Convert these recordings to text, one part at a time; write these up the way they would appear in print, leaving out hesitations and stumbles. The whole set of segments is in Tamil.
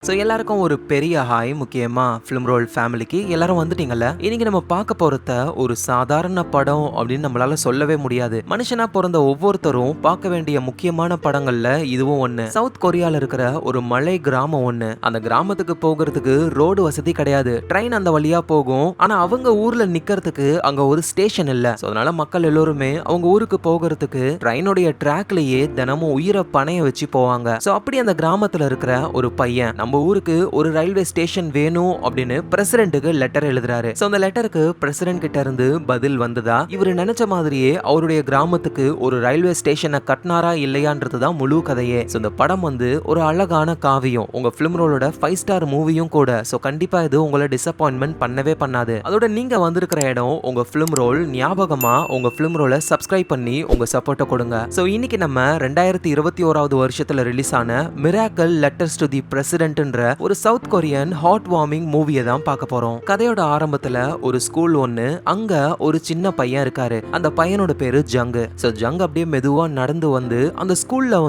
ஸோ எல்லாருக்கும் ஒரு பெரிய ஹாய். முக்கியமா ஃபிலிம் ரோல் ஃபேமிலிக்கு எல்லாரும் வந்துட்டீங்கல்ல. இன்னைக்கு நம்ம பார்க்க போறத ஒரு சாதாரண படம் அப்படின்னு நம்மளால சொல்லவே முடியாது. மனுஷனா பிறந்த ஒவ்வொருத்தரும் பார்க்க வேண்டிய முக்கியமான படங்கள்ல இதுவும் ஒண்ணு. சவுத் கொரியால இருக்கிற ஒரு மலை கிராமம் ஒண்ணு. அந்த கிராமத்துக்கு போகிறதுக்கு ரோடு வசதி கிடையாது. ட்ரெயின் அந்த வழியா போகும். ஆனா அவங்க ஊர்ல நிக்கிறதுக்கு அங்க ஒரு ஸ்டேஷன் இல்ல. ஸோ அதனால மக்கள் எல்லோருமே அவங்க ஊருக்கு போகிறதுக்கு ட்ரெயினுடைய ட்ராக்லயே தினமும் உயிரை பணைய வச்சு போவாங்க. ஸோ அப்படி அந்த கிராமத்துல இருக்கிற ஒரு பையன் நம்ம ஊருக்கு ஒரு ரயில்வே ஸ்டேஷன் வேணும் அப்படின்னு பிரசிடென்ட்டுக்கு லெட்டர் எழுதுறாரு. சோ அந்த லெட்டருக்கு பிரசிடென்ட் கிட்ட இருந்து பதில் வந்ததா, இவர் நினைச்ச மாதிரியே அவருடைய கிராமத்துக்கு ஒரு ரயில்வே ஸ்டேஷனை கட்டினாரா இல்லையான்றதுதான் முழு கதையே. சோ இந்த படம் ஒரு அழகான காவியம். உங்க பிலிம் ரோலோட 5 ஸ்டார் மூவியும் கூட. சோ கண்டிப்பா இது உங்களை டிசப்பாயின்மெண்ட் பண்ணவே பண்ணாது. அதோட நீங்க வந்திருக்கிற இடம் உங்க பிலிம் ரோல் ஞாபகமா உங்க பிலிம் ரோலை சப்ஸ்கிரைப் பண்ணி உங்க சப்போர்ட்டை கொடுங்க. சோ இன்னைக்கு நம்ம 2021வது வருஷத்துல ரிலீஸ் ஆன miracle letters to the president ஒரு சவுத் கொரியன் ஹார்ட் வார்மிங் மூவியை தான் பார்க்க போறோம். கதையோட ஆரம்பத்துல ஒரு ஸ்கூல் ஒண்ணு, அங்க ஒரு சின்ன பையன் இருக்காரு. அந்த பையனோட பேரு ஜங்கு. சோ ஜங் அப்படியே மெதுவா நடந்து வந்து அந்த ஸ்கூல்ல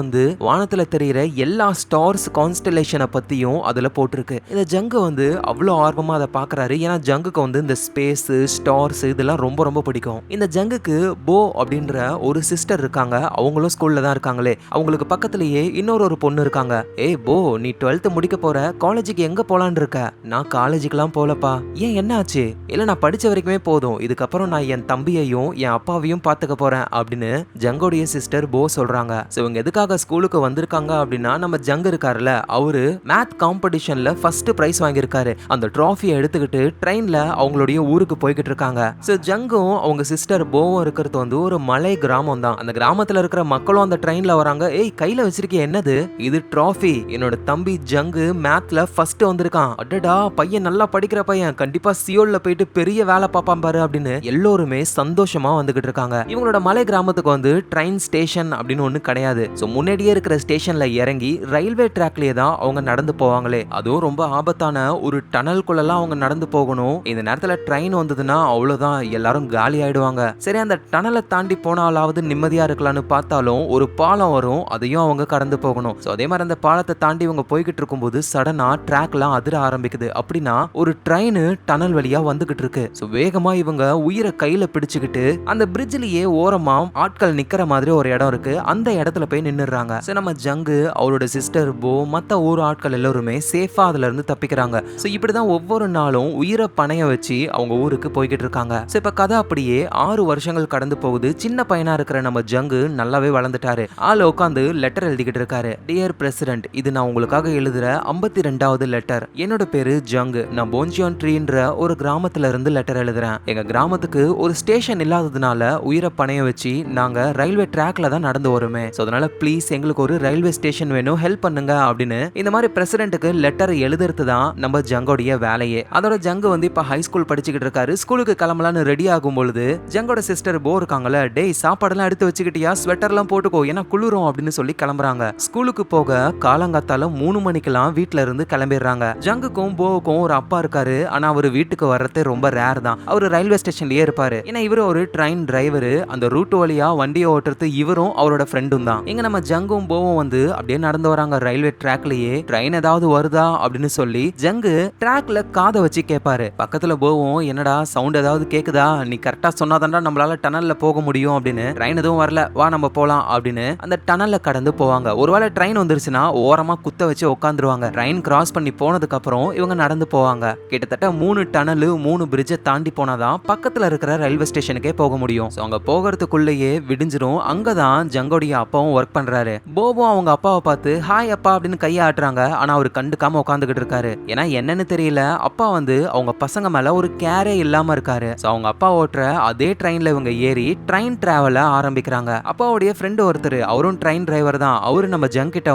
வானத்துல தெரியிற எல்லா ஸ்டார்ஸ் கான்ஸ்டலேஷனை பத்தியும் அதுல போட்டிருக்கு. இந்த ஜங்கு அவ்வளவு ஆர்வமா அதை பாக்குறாரு. ஏன்னா ஜங்குக்கு இந்த ஸ்பேஸ் ஸ்டார்ஸ் இதெல்லாம் ரொம்ப ரொம்ப பிடிக்கும். இந்த ஜங்குக்கு போ அப்படின்ற ஒரு சிஸ்டர் இருக்காங்க. அவங்களும் ஸ்கூல்ல தான் இருக்காங்களே. அவங்களுக்கு பக்கத்திலேயே இன்னொரு பொண்ணு இருக்காங்க. ஏய் போ, நீ 12th முடிக்க போற, காலேஜுக்கு எங்க போலான்னு இருக்க? நான் காலேஜுக்குலாம் போலப்பா. ஏன், என்ன ஆச்சு? இல்ல நான் படிச்ச வரைக்குமே போதும், இதுக்கப்புறம் நான் என் தம்பியையும் என் அப்பாவையும் பாத்துக்க போறேன் அப்படின்னு ஜங்கோடைய சிஸ்டர் போ சொல்றாங்க. சோ இவங்க எதுக்காக ஸ்கூலுக்கு வந்திருக்காங்க அப்படின்னா, நம்ம ஜங் இருக்காருல்ல, அவரு மேத் காம்படிஷன்ல ஃபர்ஸ்ட் பிரைஸ் வாங்கியிருக்காரு. அந்த ட்ராஃபியை எடுத்துக்கிட்டு ட்ரெயின்ல அவங்களுடைய ஊருக்கு போய்கிட்டு இருக்காங்க. சோ ஜங்கும் அவங்க சிஸ்டர் போவும் இருக்கிறது ஒரு மலை கிராமம் தான். அந்த கிராமத்துல இருக்கிற மக்களும் அந்த ட்ரெயின்ல வராங்க. ஏய், கையில வச்சிருக்கே என்னது? இது ட்ராஃபி. என்னோட தம்பி ஜங்கு மேத்ல ஃபர்ஸ்ட் வந்திருக்கான். அடடா, பையன் நல்லா படிக்கிற பையன், கண்டிப்பா சியோல்ல போயிட்டு பெரிய வேலை பாப்பான் பாரு அப்படின்னு எல்லோருமே சந்தோஷமா வந்துகிட்டு இருக்காங்க. இவங்களோட மலை கிராமத்துக்கு ட்ரெயின் ஸ்டேஷன் அப்படின்னு ஒண்ணு கிடையாது. சோ முன்னாடியே இருக்கிற ஸ்டேஷன்ல இறங்கி ரயில்வே ட்ராக்லயே தான் அவங்க நடந்து போவாங்களே. அதுவும் ரொம்ப ஆபத்தான ஒரு டனல்குள்ளலாம் அவங்க நடந்து போகணும். இந்த நேரத்துல ட்ரெயின் வந்ததுன்னா அவ்வளவுதான், எல்லாரும் காலி ஆயிடுவாங்க. சரி, அந்த டனலை தாண்டி போனாலாவது நிம்மதியா இருக்கலாம்னு பார்த்தாலும் ஒரு பாலம் வரும், அதையும் அவங்க கடந்து போகணும். சோ அதே மாதிரி அந்த பாலத்தை தாண்டி இவங்க போய்கிட்டு இருக்கும்போது சடனா ட்ராக்லாம் அதிர ஆரம்பிக்குது. அப்படின்னா ஒரு ட்ரெயின் டனல் வழியா வந்துகிட்டு இருக்கு. சோ வேகமா இவங்க உயிரை கையில பிடிச்சுக்கிட்டு அந்த பிரிட்ஜ்லயே ஓரமா ஆட்கள் நிக்கிற மாதிரி ஒரு இடம் இருக்கு. அந்த இடத்துல போய் நின்னுறாங்க. சோ நம்ம ஜங்கு, அவரோட சிஸ்டர் போ, மத்த ஊர் ஆட்கள் எல்லாருமே சேஃபா அதுல இருந்து தப்பிக்கிறாங்க. சோ இப்படிதான் ஒவ்வொரு நாளும் உயிரை பணைய வச்சு அவங்க ஊருக்கு போய்கிட்டு இருக்காங்க. சோ இப்ப கதை அப்படியே 6 வருஷங்கள் கடந்து போகுது. சின்ன பையனா இருக்கிற நம்ம ஜங்கு நல்லாவே வளர்ந்துட்டாரு. ஆள் உட்காந்து லெட்டர் எழுதிக்கிட்டு இருக்காரு. டியர் பிரசிடென்ட், இது நான் உங்களுக்காக எழுதுற 52வது லெட்டர். என்னோட பேரு ஜங். நான் போன்ஜியான் ட்ரீன்ற ஒரு கிராமத்துல இருந்து லெட்டர் எழுதுறேன். எங்க கிராமத்துக்கு ஒரு ஸ்டேஷன் இல்லாததுனால உயிரை பணைய வச்சு நாங்க ரயில்வே ட்ராக்ல தான் நடந்து வருமே. சோ அதனால ப்ளீஸ் எங்களுக்கு ஒரு ரயில்வே ஸ்டேஷன் வேணும், ஹெல்ப் பண்ணுங்க அப்படின்னு இந்த மாதிரி பிரசிடென்ட்டுக்கு லெட்டர் எழுதுறது தான் நம்ம ஜங்கோடைய வேலையே. அதோட ஜங்கு இப்ப ஹை ஸ்கூல் படிச்சுக்கிட்டு இருக்காரு. ஸ்கூலுக்கு கிளம்பலான்னு ரெடி ஆகும் பொழுது ஜங்கோட சிஸ்டர் போ இருக்காங்கல்ல, டேய் சாப்பாடெல்லாம் எடுத்து வச்சுக்கிட்டியா, ஸ்வெட்டர்லாம் போட்டுக்கோ, ஏன்னா குளிரும் அப்படின்னு சொல்லி கிளம்புறாங்க. ஸ்கூலுக்கு போக காலங்காத்தால 3 மணிக்கெல்லாம் வீட்டுல இருந்து கிளம்பிடுறாங்க. ஜங்குக்கும் போவுக்கும் ஒரு அப்பா இருக்காரு. ஆனா அவரு வீட்டுக்கு வர்றதே ரொம்ப ரேர் தான். அவரு ரயில்வே ஸ்டேஷன்லயே இருப்பாரு. ஏன்னா இவரு ஒரு ட்ரெயின் டிரைவர். அந்த ரூட் வழியா வண்டியை ஓட்டுறது இவரும் அவரோட ஃப்ரெண்டும் தான். இங்க நம்ம ஜங்கும் போவும் அப்படியே நடந்து வராங்க ரயில்வே ட்ராக்லயே. ட்ரெயின் ஏதாவது வருதா அப்படின்னு சொல்லி ஜங்கு ட்ராக்ல காதை வச்சு கேட்பாரு. பக்கத்துல போவும், என்னடா சவுண்ட் ஏதாவது கேக்குதா, நீ கரெக்டா சொன்னாதான்டா நம்மளால டனல்ல போக முடியும் அப்படின்னு. ட்ரெயின் எதுவும் வரல, வா நம்ம போலாம் அப்படின்னு அந்த டனல்ல கடந்து போவாங்க. ஒருவேளை ட்ரெயின் வந்துருச்சுன்னா ஓரமா குத்த வச்சு உட்காந்துருவாங்க. ட்ரெயின் கிராஸ் பண்ணி போனதுக்கு அப்புறம் இவங்க நடந்து போவாங்க. கிட்டத்தட்ட 3 டனல் 3 பிரிட்ஜை தாண்டி போனாதான் பக்கத்துல இருக்கிற ரயில்வே ஸ்டேஷனுக்கே போக முடியும். அங்க போகிறதுக்குள்ளேயே விடிஞ்சிரும். அங்கதான் ஜங்கோடைய அப்பாவும் ஒர்க் பண்றாரு. போவும் அவங்க அப்பாவை பார்த்து ஹாய் அப்பா அப்படின்னு கையை ஆட்டுறாங்க. ஆனா அவரு கண்டுக்காம உட்காந்துக்கிட்டு இருக்காரு. ஏன்னா என்னன்னு தெரியல, அப்பா அவங்க பசங்க மேல ஒரு கேரே இல்லாம இருக்காரு. அவங்க அப்பா ஓட்டுற அதே ட்ரெயின்ல இவங்க ஏறி ட்ரெயின் டிராவல ஆரம்பிக்கிறாங்க. அப்பாவுடைய ஃப்ரெண்ட் ஒருத்தர், அவரும் ட்ரெயின் டிரைவர் தான். அவரு நம்ம ஜங் கிட்ட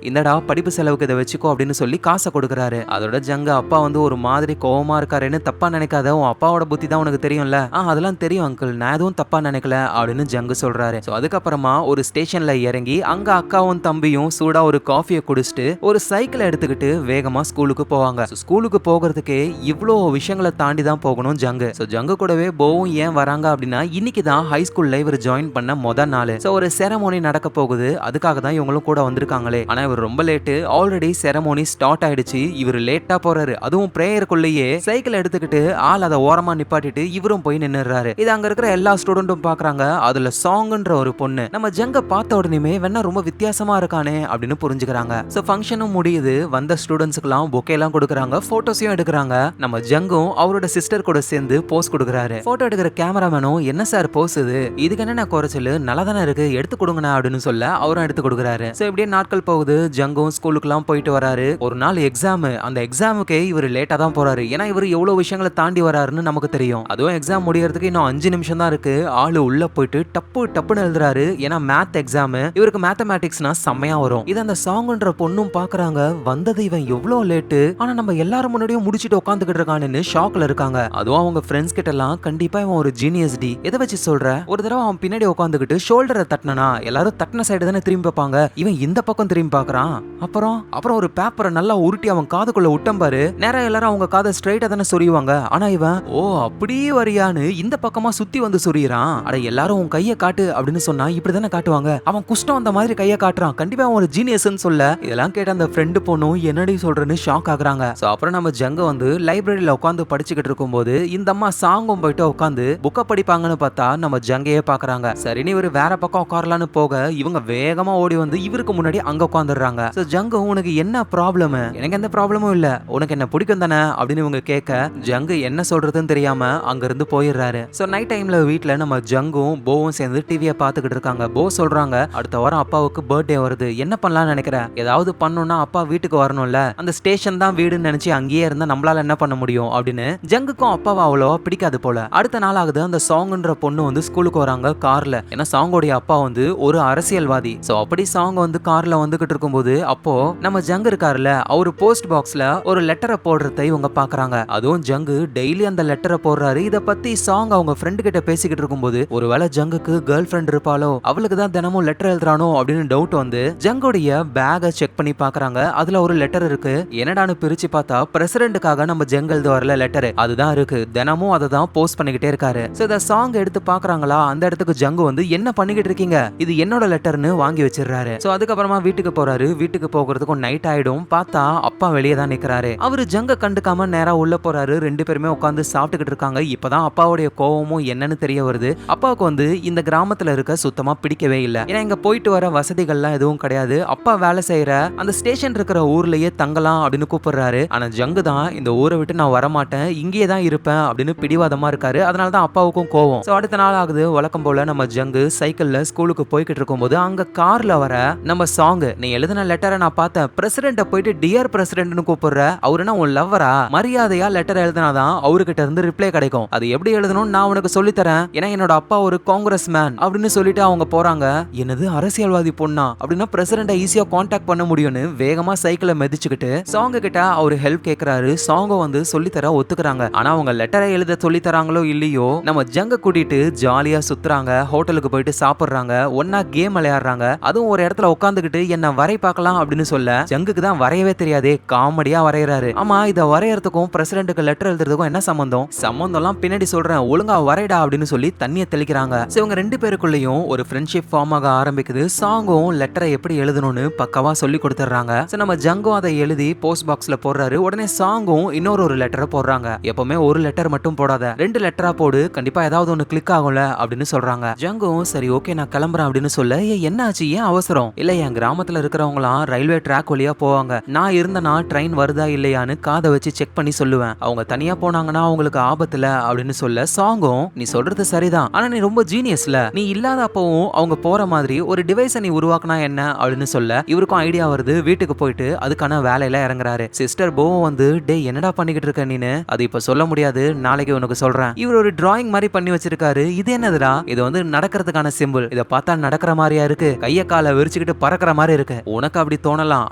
இந்தடா படிப்பு செலவுக்கு இதை வச்சுக்கோ அப்படின்னு சொல்லி காசை கொடுக்குறாரு. அதோட ஜங்க அப்பா ஒரு மாதிரி கோவமா இருக்காருன்னு தப்பா நினைக்காத, உன் அப்பாவோட புத்தி தான் உனக்கு தெரியும்ல. அதெல்லாம் தெரியும் அங்கிள், நான் எதுவும் தப்பா நினைக்கல அப்படின்னு ஜங்கு சொல்றாரு. அதுக்கப்புறமா ஒரு ஸ்டேஷன்ல இறங்கி அங்க அக்காவும் தம்பியும் சூடா ஒரு காஃபியை குடிச்சிட்டு ஒரு சைக்கிள் எடுத்துக்கிட்டு வேகமா ஸ்கூலுக்கு போவாங்க. ஸ்கூலுக்கு போகிறதுக்கே இவ்வளோ விஷயங்களை தாண்டி தான் போகணும் ஜங்கு. ஜங்கு கூடவே போவும் ஏன் வராங்க அப்படின்னா, இன்னைக்கு தான் ஹை ஸ்கூல்ல இவர் ஜாயின் பண்ண முதல் நாள். ஒரு செரமோனி நடக்க போகுது. அதுக்காக தான் இவங்களும் கூட வந்திருக்காங்களே. ஆனா இவர் ரொம்ப late. Already ceremony ceremony start ஆயிடுச்சு. இவர் லேட்டா போறாரு. அதுவும் பிரேயருக்குள்ளேயே சைக்கிள் எடுத்துக்கிட்டு ஆள் அதை ஓரமா நிப்பாட்டிட்டு இவரும் போய் நின்னுறாரு. இது அங்க இருக்கிற எல்லா ஸ்டூடெண்ட்டும் பாக்குறாங்க. அதுல சாங்ன்ற ஒரு பொண்ணு நம்ம ஜங்க பார்த்த உடனே வேணா ரொம்ப வித்தியாசமா இருக்கானே அப்படின்னு புரிஞ்சுக்கிறாங்க. சோ ஃபங்க்ஷனும் முடியுது. வந்த ஸ்டூடெண்ட்ஸ்க்குலாம் பொக்கே எல்லாம் கொடுக்கறாங்க. போட்டோஸையும் எடுக்கறாங்க. நம்ம ஜங்கும் அவரோட சிஸ்டர் கூட சேர்ந்து போஸ் கொடுக்கறாரு. போட்டோ எடுக்கிற கேமராமேனும் என்ன சார் போஸ் இதுக்கு என்ன குறைச்சல், நல்லா தானே இருக்கு, எடுத்து கொடுங்கண்ணா அப்படின்னு சொல்ல அவரும் எடுத்து கொடுக்கறாரு. சோ இப்படியே நாட்கள் போகுது. ஜங்கும் ஸ்கூலுக்குலாம் போயிட்டு வராரு. ஒரு நாள் எக்ஸாம். அந்த எக்ஸாமுக்கே இவர் லேட்டா தான் போறாரு. ஏன்னா இவர் எவ்வளவு விஷயங்களை தாண்டி வராருன்னு நமக்கு தெரியும். அதுவும் எக்ஸாம் முடியறதுக்கு இன்னும் 5 நிமிஷம் தான் இருக்கு. ஆளு உள்ள போயிட்டு டப்புன்னு எழுதுறாரு. ஏன்னா மேத் எக்ஸாம். இவருக்கு மேத்தமேட்டிக்ஸ்னா செம்மையா வரும். இது அந்த சாங்ன்ற பொண்ணும் பாக்குறாங்க. வந்தது இவன் எவ்வளவு லேட்டு, ஆனா நம்ம எல்லாரும் முன்னாடியும் முடிச்சிட்டு உட்காந்துக்கிட்டு இருக்கான்னு ஷாக்ல இருக்காங்க. அதுவும் அவங்க ஃப்ரெண்ட்ஸ் கிட்ட எல்லாம் கண்டிப்பா இவன் ஒரு ஜீனியஸ் டி, எதை வச்சு சொல்ற, ஒரு தடவை அவன் பின்னாடி உட்காந்துக்கிட்டு ஷோல்டரை தட்டினா எல்லாரும் தட்டின சைடு தானே திரும்பி பார்ப்பாங்க, இவன் இந்த பக்கம் திரும்பி பாக்குறான். அப்புறம் ஒரு பேப்பரை நல்லா உருட்டி அவன் காதுக்குள்ள விட்டம்பாரு. நேரம் எல்லாரும் அவங்க காதை ஸ்ட்ரைட்டா தானே சொரியுவாங்க. ஆனா இவன் ஓ அப்படியே வரியான்னு இந்த பக்கமா சுத்தி வந்து சொரியிறான். அட எல்லாரும் உன் கையை காட்டு அப்படின்னு சொன்னா இப்படிதானே காட்டுவாங்க. அவன் குஷ்டம் அந்த மாதிரி கையை காட்டுறான். கண்டிப்பா அவன் ஒரு ஜீனியஸ்ன்னு சொல்ல இதெல்லாம் கேட்ட அந்த ஃப்ரெண்டு பொண்ணும் என்னடி சொல்றேன்னு ஷாக் ஆகுறாங்க. சோ அப்புறம் நம்ம ஜங்க வந்து லைப்ரரியில உட்காந்து படிச்சுக்கிட்டு இருக்கும்போது இந்த அம்மா சாங்கும் போயிட்டு உட்காந்து புக்க படிப்பாங்கன்னு பார்த்தா நம்ம ஜங்கையே பாக்குறாங்க. சரின்னு இவரு வேற பக்கம் உட்காரலான்னு போக இவங்க வேகமா ஓடி வந்து இவருக்கு முன்னாடி அங்க உட்காந்துடுறாங்க. சோ ஜங்கு உனக்கு என்ன ப்ராப்ளம், எனக்கு எந்த ப்ராப்ளமும் இல்ல, உனக்கு என்ன பிடிக்கும் தானே அப்படின்னு இவங்க கேட்க ஜங்கு என்ன சொல்றதுன்னு தெரியாம அங்க இருந்து போயிடுறாரு. சோ நைட் டைம்ல வீட்ல நம்ம ஜங்கும் போவும் சேர்ந்து டிவியை பாத்துக்கிட்டு இருக்காங்க. போ சொல்றாங்க அடுத்த வாரம் அப்பாவுக்கு பர்த்டே வருது, என்ன பண்ணலாம்னு நினைக்கிற, ஏதாவது பண்ணணும்னா அப்பா வீட்டுக்கு வரணும்ல, அந்த ஸ்டேஷன் தான் வீடுன்னு நினைச்சு அங்கேயே இருந்தா நம்மளால என்ன பண்ண முடியும் அப்படின்னு. ஜங்குக்கும் அப்பாவை அவ்வளவா பிடிக்காது போல. அடுத்த நாள் ஆகுது. அந்த சாங்ன்ற பொண்ணு வந்து ஸ்கூலுக்கு வராங்க கார்ல. ஏன்னா சாங்கோடைய அப்பா வந்து ஒரு அரசியல்வாதி. சோ அப்படி சாங் வந்து கார்ல வந்துகிட்டு இருக்கும்போது அப்போ நம்ம ஜங்கு இருக்காருல, அவரு போஸ்ட் பாக்ஸ்ல ஒரு லெட்டரை போடுறதை இவங்க பாக்குறாங்க. அதுவும் ஜங்கு டெய்லி அந்த லெட்டரை போடுறாரு. இத பத்தி சாங் அவங்க ஃப்ரெண்டு கிட்ட பேசிக்கிட்டு இருக்கும்போது ஒருவேளை ஜங்குக்கு கேர்ள் ஃப்ரெண்ட் இருப்பாளோ, அவளுக்கு தான் தினமும் லெட்டர் எழுதுறானோ அப்படின்னு டவுட் வந்து ஜங்கோடைய பேக செக் பண்ணி பாக்குறாங்க. அதுல ஒரு லெட்டர் இருக்கு. என்னடான்னு பிரிச்சு பார்த்தா பிரசிடென்ட்காக நம்ம ஜங் எழுத வரல லெட்டர் அதுதான் இருக்கு. தினமும் அதை தான் போஸ்ட் பண்ணிக்கிட்டே இருக்காரு. சோ இந்த சாங் எடுத்து பாக்குறாங்களா, அந்த இடத்துக்கு ஜங்கு வந்து என்ன பண்ணிக்கிட்டு இருக்கீங்க, இது என்னோட லெட்டர்னு வாங்கி வச்சிடுறாரு. சோ அதுக்கப்புறமா வீட்டுக்கு போறாரு. வீட்டுக்கு போகிறதுக்கும் நைட் ஆயிடும். பார்த்தா அப்பா வெளியே தான் நிக்கிறாரு. அவரு ஜங்க கண்டுக்காம நேரா உள்ள போறாரு. ரெண்டு பேருமே உட்காந்து சாப்பிட்டுக்கிட்டு இருக்காங்க. இப்பதான் அப்பாவுடைய கோவமும் என்னன்னு தெரிய வருது. அப்பாவுக்கு வந்து இந்த கிராமத்துல இருக்க சுத்தமா பிடிக்கவே இல்ல. ஏன்னா இங்க போயிட்டு வர வசதிகள்லாம் எதுவும் கிடையாது. அப்பா வேலை செய்யற அந்த ஸ்டேஷன் இருக்கிற ஊர்லயே தங்கலாம் அப்படின்னு கூப்பிடுறாரு. ஆனா ஜங்கு தான் இந்த ஊரை விட்டு நான் வரமாட்டேன், இங்கேயே தான் இருப்பேன் அப்படின்னு பிடிவாதமா இருக்காரு. அதனாலதான் அப்பாவுக்கும் கோவம். சோ அடுத்த நாள் ஆகுது. வழக்கம் போல நம்ம ஜங்கு சைக்கிள்ல ஸ்கூலுக்கு போய்கிட்டு இருக்கும்போது அங்க கார்ல வர நம்ம சாங், நீ எழுதின லெட்டரை நான் பார்த்தேன், பிரசிடென்ட்ட போயிட்டு டியர் பிரசிடென்ட்னு கூப்பிடுற, அவருனா உன் லவ்வரா, மரியாதையா லெட்டர் எழுதினாதான் அவர்கிட்ட இருந்து ரிப்ளை கிடைக்கும், அது எப்படி எழுதணும் நான் உனக்கு சொல்லி தரேன், ஏன்னா என்னோட அப்பா ஒரு காங்கிரஸ் மேன் அப்படின்னு சொல்லிட்டு அவங்க போறாங்க. என்னது அரசியல்வாதி பொண்ணா அப்படின்னா பிரசிடென்ட்டை ஈஸியா கான்டாக்ட் பண்ண முடியும்னு வேகமா சைக்கிளை மிதிச்சுக்கிட்டு சாங் கிட்ட அவரு ஹெல்ப் கேட்கிறாரு. சாங்க வந்து சொல்லித்தர ஒத்துக்கிறாங்க. ஆனா அவங்க லெட்டரை எழுத சொல்லி தராங்களோ இல்லையோ நம்ம ஜங்க கூட்டிட்டு ஜாலியா சுத்துறாங்க. ஹோட்டலுக்கு போயிட்டு சாப்பிடுறாங்க. ஒன்னா கேம் விளையாடுறாங்க. அதுவும் ஒரு இடத்துல உட்காந்துக்கிட்டு என்ன வரை பார்க்கலாம் அப்படின்னு சொல்ல ஜங்குக்கு தான் வரையவே தெரியாதே, காமெடியா வரையறாரு. ஆமா இத வரையறதுக்கும் பிரசிடென்ட்டுக்கு லெட்டர் எழுதுறதுக்கும் என்ன சம்பந்தம், சம்பந்தம்லாம் பின்னாடி சொல்றேன், ஒழுங்கா வரைடா அப்படின்னு சொல்லி தண்ணியை தெளிக்கிறாங்க. சோ இவங்க ரெண்டு பேருக்குள்ளேயும் ஒரு ஃப்ரெண்ட்ஷிப் ஃபார்ம் ஆக ஆரம்பிக்குது. சாங்கும் லெட்டரை எப்படி எழுதணும்னு பக்கவா சொல்லி கொடுத்துறாங்க. சோ நம்ம ஜங்கும் அதை எழுதி போஸ்ட் பாக்ஸ்ல போடுறாரு. உடனே சாங்கும் இன்னொரு லெட்டரை போடுறாங்க. எப்பவுமே ஒரு லெட்டர் மட்டும் போடாத, 2 லெட்டரா போடு, கண்டிப்பா ஏதாவது ஒன்னு கிளிக் ஆகும்ல அப்படின்னு சொல்றாங்க. ஜங்கும் சரி ஓகே நான் கிளம்புறேன் அப்படின்னு சொல்ல என்ன ஆச்சு, ஏன் அவசரம், இல்ல என் கிராமத்துல இருக்கிறவங்களாம் ரயில்வே ட்ராக் வழியா போவாங்க, நான் இருந்தனா ட்ரெயின் வருதா இல்லையான்னு காதை வச்சு செக் பண்ணி சொல்லுவேன், அவங்க தனியா போனாங்கன்னா அவங்களுக்கு ஆபத்துல அப்படின்னு சொல்ல சாங்கும் நீ சொல்றது சரிதான், ஆனா நீ ரொம்ப ஜீனியஸ்ல, நீ இல்லாத அப்பவும் அவங்க போற மாதிரி ஒரு டிவைஸை நீ உருவாக்குனா என்ன அப்படின்னு சொல்ல இவருக்கும் ஐடியா வருது. வீட்டுக்கு போயிட்டு அதுக்கான வேலையில இறங்குறாரு. சிஸ்டர் போ வந்து டே என்னடா பண்ணிக்கிட்டு இருக்க நீனு, அது இப்ப சொல்ல முடியாது, நாளைக்கு உனக்கு சொல்றேன். இவர் ஒரு டிராயிங் மாதிரி பண்ணி வச்சிருக்காரு. இது என்னதுடா, இது வந்து நடக்கிறதுக்கான சிம்பிள், இத பார்த்தா நடக்கிற மாதிரியா இருக்கு, கைய காலை விரிச்சுக்கிட்டு பறக்கிற மாதிரி இருக்கு, உனக்கு அப்படி தோணலாம்,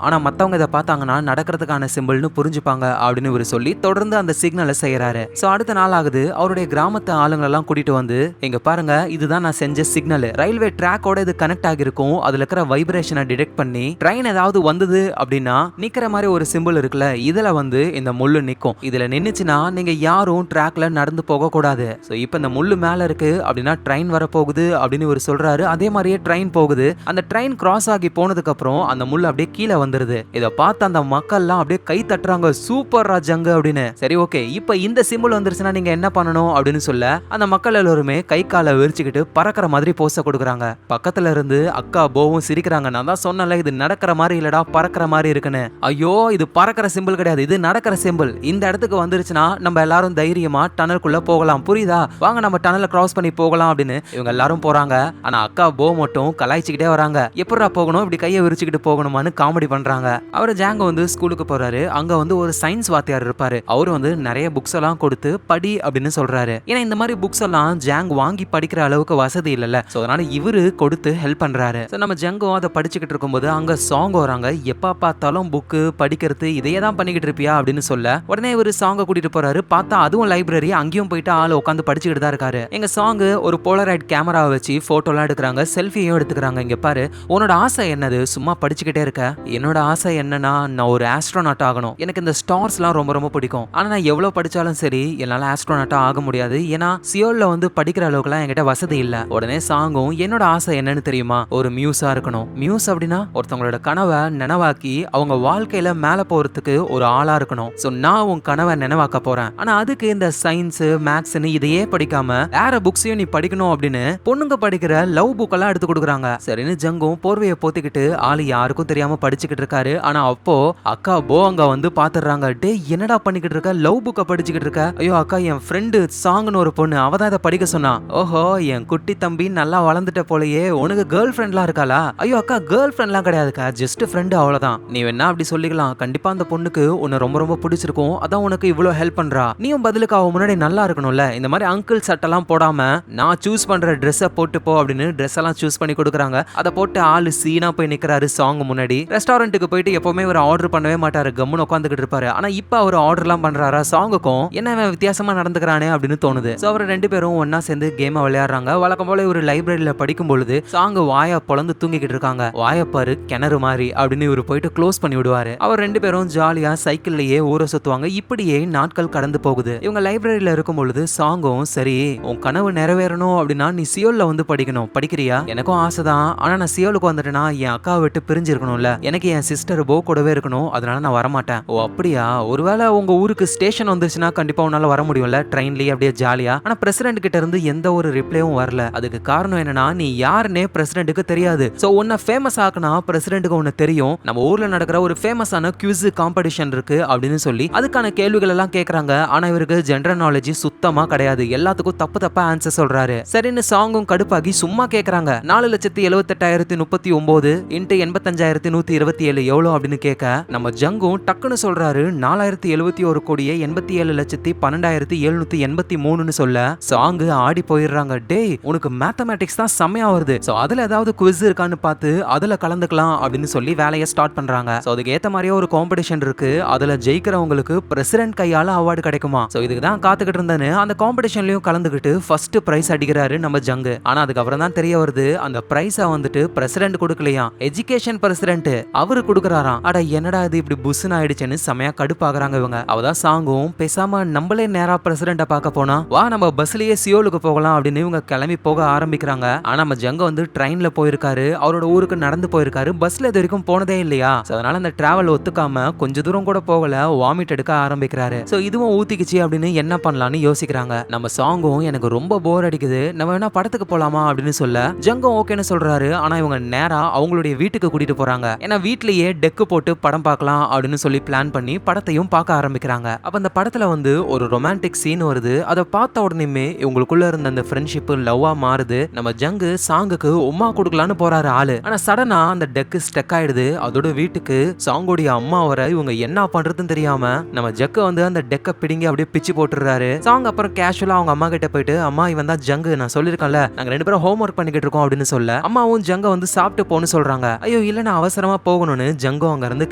ஆனா மத்தவங்க இதை பார்த்தாங்கன்னா நடக்கிறதுக்கான சிம்பிள்னு புரிஞ்சுப்பாங்க அப்படின்னு இவர் சொல்லி தொடர்ந்து அந்த சிக்னலை செய்யறாரு. சோ அடுத்த நாள் ஆகுது. அவருடைய கிராமத்து ஆளுங்க எல்லாம் கூட்டிட்டு வந்து இங்க பாருங்க இதுதான் நான் செஞ்ச சிக்னல், ரயில்வே ட்ராக்கோட இது கனெக்ட் ஆகிருக்கும், அதுல இருக்கிற வைப்ரேஷனை டிடெக்ட் பண்ணி ட்ரெயின் ஏதாவது வந்தது அப்படின்னா நிக்கிற மாதிரி ஒரு சிம்பிள் இருக்குல்ல, இதுல வந்து இந்த முள்ளு நிக்கும், இதுல நின்னுச்சுன்னா நீங்க யாரும் ட்ராக்ல நடந்து போக கூடாது. சோ இப்போ இந்த முள்ளு மேல இருக்கு அப்படின்னா ட்ரெயின் வர போகுது அப்படின்னு இவர் சொல்றாரு. அதே மாதிரியே ட்ரெயின் போகுது. அந்த ட்ரெயின் கிராஸ் ஆகி போனதுக்கு அப்புறம் அந்த முள்ளு அப்படியே கீழே வந்துருது. இத இத பார்த்து அந்த மக்கள்லாம் அப்படியே கை தட்டுறாங்க, சூப்பர்ரா ஜங்கு அப்படின்னு. சரி ஓகே, இப்போ இந்த சிம்பிள் வந்துருச்சுன்னா நீங்க என்ன பண்ணணும் அப்படின்னு சொல்ல அந்த மக்கள் எல்லாருமே கை காலை விரிச்சுக்கிட்டு பறக்கிற மாதிரி போஸ கொடுக்குறாங்க. பக்கத்துல இருந்து அக்கா போவும் சிரிக்கிறாங்க. நான் தான் சொன்னல இது நடக்கிற மாதிரி இல்லடா பறக்கிற மாதிரி இருக்குன்னு. ஐயோ இது பறக்கிற சிம்பிள் கிடையாது, இது நடக்கிற சிம்பிள். இந்த இடத்துக்கு வந்துருச்சுன்னா நம்ம எல்லாரும் தைரியமா டனலுக்குள்ள போகலாம், புரியுதா? வாங்க நம்ம டனலை கிராஸ் பண்ணி போகலாம் அப்படின்னு இவங்க எல்லாரும் போறாங்க. ஆனா அக்கா போ மட்டும் கலாய்ச்சிக்கிட்டே வராங்க. எப்படா போகணும், இப்படி கையை விரிச்சுக்கிட்டு போகணுமான்னு காமெடி பண்றாங்க. அவர் ஜாங்கோ வந்து ஸ்கூலுக்கு போறாரு. அங்க வந்து ஒரு சயின்ஸ் வாத்தியார் இருப்பாரு. அவரு வந்து நிறைய புக்ஸ் எல்லாம் கொடுத்து படி அப்படின்னு சொல்றாரு. ஏன்னா இந்த மாதிரி புக்ஸ் எல்லாம் ஜாங் வாங்கி படிக்கிற அளவுக்கு வசதி இல்லல, சோ அதனால இவரு கொடுத்து ஹெல்ப் பண்றாரு. நம்ம ஜாங்கோ அதை படிச்சுக்கிட்டு இருக்கும்போது அங்க சாங் வராங்க. எப்ப பார்த்தாலும் புக்கு படிக்கிறது இதையே தான் பண்ணிக்கிட்டு இருப்பியா அப்படின்னு சொல்ல உடனே இவரு சாங்க கூட்டிட்டு போறாரு. பார்த்தா அதுவும் லைப்ரரி, அங்கேயும் போயிட்டு ஆள் உட்காந்து படிச்சுக்கிட்டு தான் இருக்காரு. எங்க சாங் ஒரு போலரைட் கேமராவை வச்சு போட்டோ எல்லாம் எடுக்கிறாங்க, செல்ஃபியும் எடுத்துக்கிறாங்க. இங்க பாரு, உன்னோட ஆசை என்னது, சும்மா படிச்சுக்கிட்டே இருக்க? என்னோட ஆசை என்னன்னா நான் ஒரு ஆஸ்ட்ரோநாட் ஆகணும். எனக்கு இந்த ஸ்டார்ஸ்லாம் ரொம்ப ரொம்ப பிடிக்கும். ஆனா நான் எவ்வளவு படிச்சாலும் சரி என்னால ஆஸ்ட்ரோநாட்டா ஆக முடியாது. ஏன்னா சியோல்ல வந்து படிக்கிற அளவுக்குலாம் என்கிட்ட வசதி இல்ல. உடனே சாங்கும் என்னோட ஆசை என்னன்னு தெரியுமா, ஒரு மியூஸா இருக்கணும். மியூஸ் அப்படின்னா ஒருத்தவங்களோட கனவை நினைவாக்கி அவங்க வாழ்க்கையில மேல போறதுக்கு ஒரு ஆளா இருக்கணும். சோ நான் உன் கனவை நினைவாக்க போறேன். ஆனா அதுக்கு இந்த சயின்ஸ் மேக்ஸ்னு இதையே படிக்காம வேற புக்ஸையும் நீ படிக்கணும் அப்படின்னு பொண்ணுங்க படிக்கிற லவ் புக் எல்லாம் எடுத்து கொடுக்குறாங்க. சரின்னு ஜங்கும் போர்வையை போத்திக்கிட்டு ஆளு யாருக்கும் தெரியாம படிச்சுக்கிட்டு இருக்காரு. ஆனா அப்போ அக்கா போ அங்க வந்து பாத்துறாங்க. டே என்னடா பண்ணிக்கிட்டு இருக்க, லவ் புக்க படிச்சுக்கிட்டு இருக்க? ஐயோ அக்கா, என் ஃப்ரெண்டு சாங்னு ஒரு பொண்ணு, அவதான் இதை படிக்க சொன்னா. ஓஹோ, என் குட்டி தம்பி நல்லா வளர்ந்துட்ட போலயே, உனக்கு கேர்ள் ஃப்ரெண்ட்லாம் இருக்காளா? ஐயோ அக்கா, கேர்ள் ஃப்ரெண்ட்லாம் கிடையாதுக்கா, ஜஸ்ட் ஃப்ரெண்டு, அவ்வளவுதான். நீ வேணா அப்படி சொல்லிக்கலாம். கண்டிப்பா அந்த பொண்ணுக்கு உன்னை ரொம்ப ரொம்ப பிடிச்சிருக்கும், அதான் உனக்கு இவ்வளவு ஹெல்ப் பண்றா. நீயும் பதிலுக்கு அவ முன்னாடி நல்லா இருக்கணும்ல. இந்த மாதிரி அங்கிள் சட்டெல்லாம் போடாம நான் சூஸ் பண்ற ட்ரெஸ்ஸை போட்டு போ அப்படின்னு ட்ரெஸ் எல்லாம் சூஸ் பண்ணி கொடுக்குறாங்க. அதை போட்டு ஆளு சீனா போய் நிக்கிறாரு சாங் முன்னாடி. ரெஸ்டாரண்ட்டுக்கு போயிட்டு எப்பவுமே ஒரு ஆர்டர் பண்ணவே மாட்டாரு, கம்முன்னு உட்காந்துக்கிட்டு இருப்பாரு. ஆனா இப்ப அவர் ஆர்டர்லாம் பண்றாரா சாங்குக்கும் என்ன வித்தியாசமா நடந்துக்கிறானே அப்படின்னு தோணுது. சோ அவர் ரெண்டு பேரும் ஒன்னா சேர்ந்து கேம் விளையாடுறாங்க. வழக்கம் போல ஒரு லைப்ரரியில படிக்கும் பொழுது சாங் வாயை பொளந்து தூங்கிக்கிட்டு இருக்காங்க. வாயப்பாரு கிணறு மாதிரி அப்படின்னு இவர் போயிட்டு க்ளோஸ் பண்ணி விடுவாரு. அவர் ரெண்டு பேரும் ஜாலியா சைக்கிள்லயே ஊரை சுத்துவாங்க. இப்படியே நாட்கள் கடந்து போகுது. இவங்க லைப்ரரியில இருக்கும் பொழுது சாங்கும் சரி உன் கனவு நிறைவேறணும் அப்படின்னா நீ சியோல்ல வந்து படிக்கணும், படிக்கிறியா? எனக்கும் ஆசைதான், ஆனா நான் சியோலுக்கு வந்துட்டேன்னா என் அக்காவை விட்டு பிரிஞ்சிருக்கணும்ல, எனக்கு என் சிஸ்டர் போ கூடவே இருக்கணும், அதனால நான் வரமாட்டேன். ஓ அப்படியா, ஒருவேளை உங்க ஊருக்கு ஸ்டேஷன் வந்துச்சுன்னா கண்டிப்பா உன்னால வர முடியும்ல, ட்ரெயின்லயே அப்படியே ஜாலியா. ஆனா பிரசிடென்ட் கிட்ட இருந்து எந்த ஒரு ரிப்ளையும் வரல. அதுக்கு காரணம் என்னன்னா நீ யாருன்னே பிரசிடென்ட்டுக்கு தெரியாது. சோ உன்னை ஃபேமஸ் ஆக்குனா பிரசிடென்ட்டுக்கு உன்னை தெரியும், நம்ம ஊர்ல நடக்கிற ஒரு ஃபேமஸான குவிஸ் காம்படிஷன் இருக்கு அப்படின்னு சொல்லி அதுக்கான கேள்விகள் எல்லாம் கேக்குறாங்க. ஆனா இவருக்கு ஜெனரல் நாலேஜ் சுத்தமா கிடையாது, எல்லாத்துக்கும் தப்பு தப்பா ஆன்சர் சொல்றாரு. சரின்னு சாங்கும் கடுப்பாகி சும்மா கேக்குறாங்க. 4,78,039 இன்ட்டு 85,127 எவ்வளவு அப்படின்னு கேட்க நம்ம ஜங்கும் டக்குன்னு சொல்றாரு 4,071 கோடியே 87,12,783 சொல்ல சாங்கு ஆடி போயிடுறாங்க. டேய் உனக்கு மேத்தமேட்டிக்ஸ் தான் செம்மையா வருது, சோ அதுல ஏதாவது குவிஸ் இருக்கான்னு பார்த்து அதுல கலந்துக்கலாம் அப்படின்னு சொல்லி வேலையை ஸ்டார்ட் பண்றாங்க. சோ அதுக்கு ஏத்த மாதிரியே ஒரு காம்படிஷன் இருக்கு, அதுல ஜெயிக்கிறவங்களுக்கு பிரசிடென்ட் கையால அவார்டு கிடைக்குமா. சோ இதுக்கு தான் காத்துக்கிட்டு இருந்தேன்னு அந்த காம்படிஷன்லயும் கலந்துக்கிட்டு ஃபர்ஸ்ட் பிரைஸ் அடிக்கிறாரு நம்ம ஜங்கு. ஆனா அதுக்கப்புறம் தான் தெரிய வருது அந்த பிரைஸா வந்துட்டு பிரசிடென்ட் கொடுக்கலையா, எஜுகேஷன் பிரசிடென்ட் அவரு கொடுக்கறாராம். அட என்னடா இது இப்படி புஸ்ன்னு ஆயிடுச்சுன்னு செமையா கடுப்பாக்குறாங்க இவங்க. அவதான் சாங்கும் பேசாம நம்மளே நேரா பிரசிடென்ட பார்க்க போனா வா நம்ம பஸ்லயே சியோலுக்கு போகலாம் அப்படின்னு இவங்க கிளம்பி போக ஆரம்பிக்கிறாங்க. ஆனா நம்ம ஜங்க வந்து ட்ரெயின்ல போயிருக்காரு, அவரோட ஊருக்கு நடந்து போயிருக்காரு, பஸ்ல இது வரைக்கும் போனதே இல்லையா. அதனால அந்த டிராவல் ஒத்துக்காம கொஞ்ச தூரம் கூட போகல, வாமிட் எடுக்க ஆரம்பிக்கிறாரு. சோ இதுவும் ஊத்திக்குச்சு அப்படின்னு என்ன பண்ணலாம்னு யோசிக்கிறாங்க. நம்ம சாங்கும் எனக்கு ரொம்ப போர் அடிக்குது, நம்ம வேணா படத்துக்கு போலாமா அப்படின்னு சொல்ல ஜங்கும் ஓகேன்னு சொல்றாரு. ஆனா இவங்க நேரா அவங்களுடைய வீட்டுக்கு கூட்டிட்டு போறாங்க. ஏன்னா வீட்லயே டெக்கு போட்டு படம் பார்க்கலாம் அப்படின்னு சொல்லி பிளான் பண்ணி படத்தையும் பார்க்க ஆரம்பிக்கிறாங்க. அப்ப அந்த படத்துல வந்து ஒரு ரொமான்டிக் சீன் வருது. அதை பார்த்த உடனே இவங்களுக்குள்ள இருந்த அந்த ஃப்ரெண்ட்ஷிப் லவ்வா மாறுது. நம்ம ஜங்கு சாங்குக்கு உமா கொடுக்கலான்னு போறாரு ஆளு. ஆனா சடனா அந்த டெக்கு ஸ்டக் ஆயிடுது. அதோட வீட்டுக்கு சாங்கோடைய அம்மா வர இவங்க என்ன பண்றதுன்னு தெரியாம நம்ம ஜக்க வந்து அந்த டெக்க பிடிங்கி அப்படியே பிச்சு போட்டுறாரு. சாங் அப்புறம் கேஷுவலா அவங்க அம்மா கிட்ட போயிட்டு அம்மா இவன் தான் ஜங்கு, நான் சொல்லிருக்கேன்ல நாங்க ரெண்டு பேரும் ஹோம் ஒர்க் பண்ணிக்கிட்டு இருக்கோம் அப்படின்னு சொல்ல அம்மாவும் ஜங்க வந்து சாப்பிட்டு போன்னு சொல்றாங்க. ஐயோ இல்ல நான் அவசரமா போகணும்னு ஜங்கு அங்க இருந்து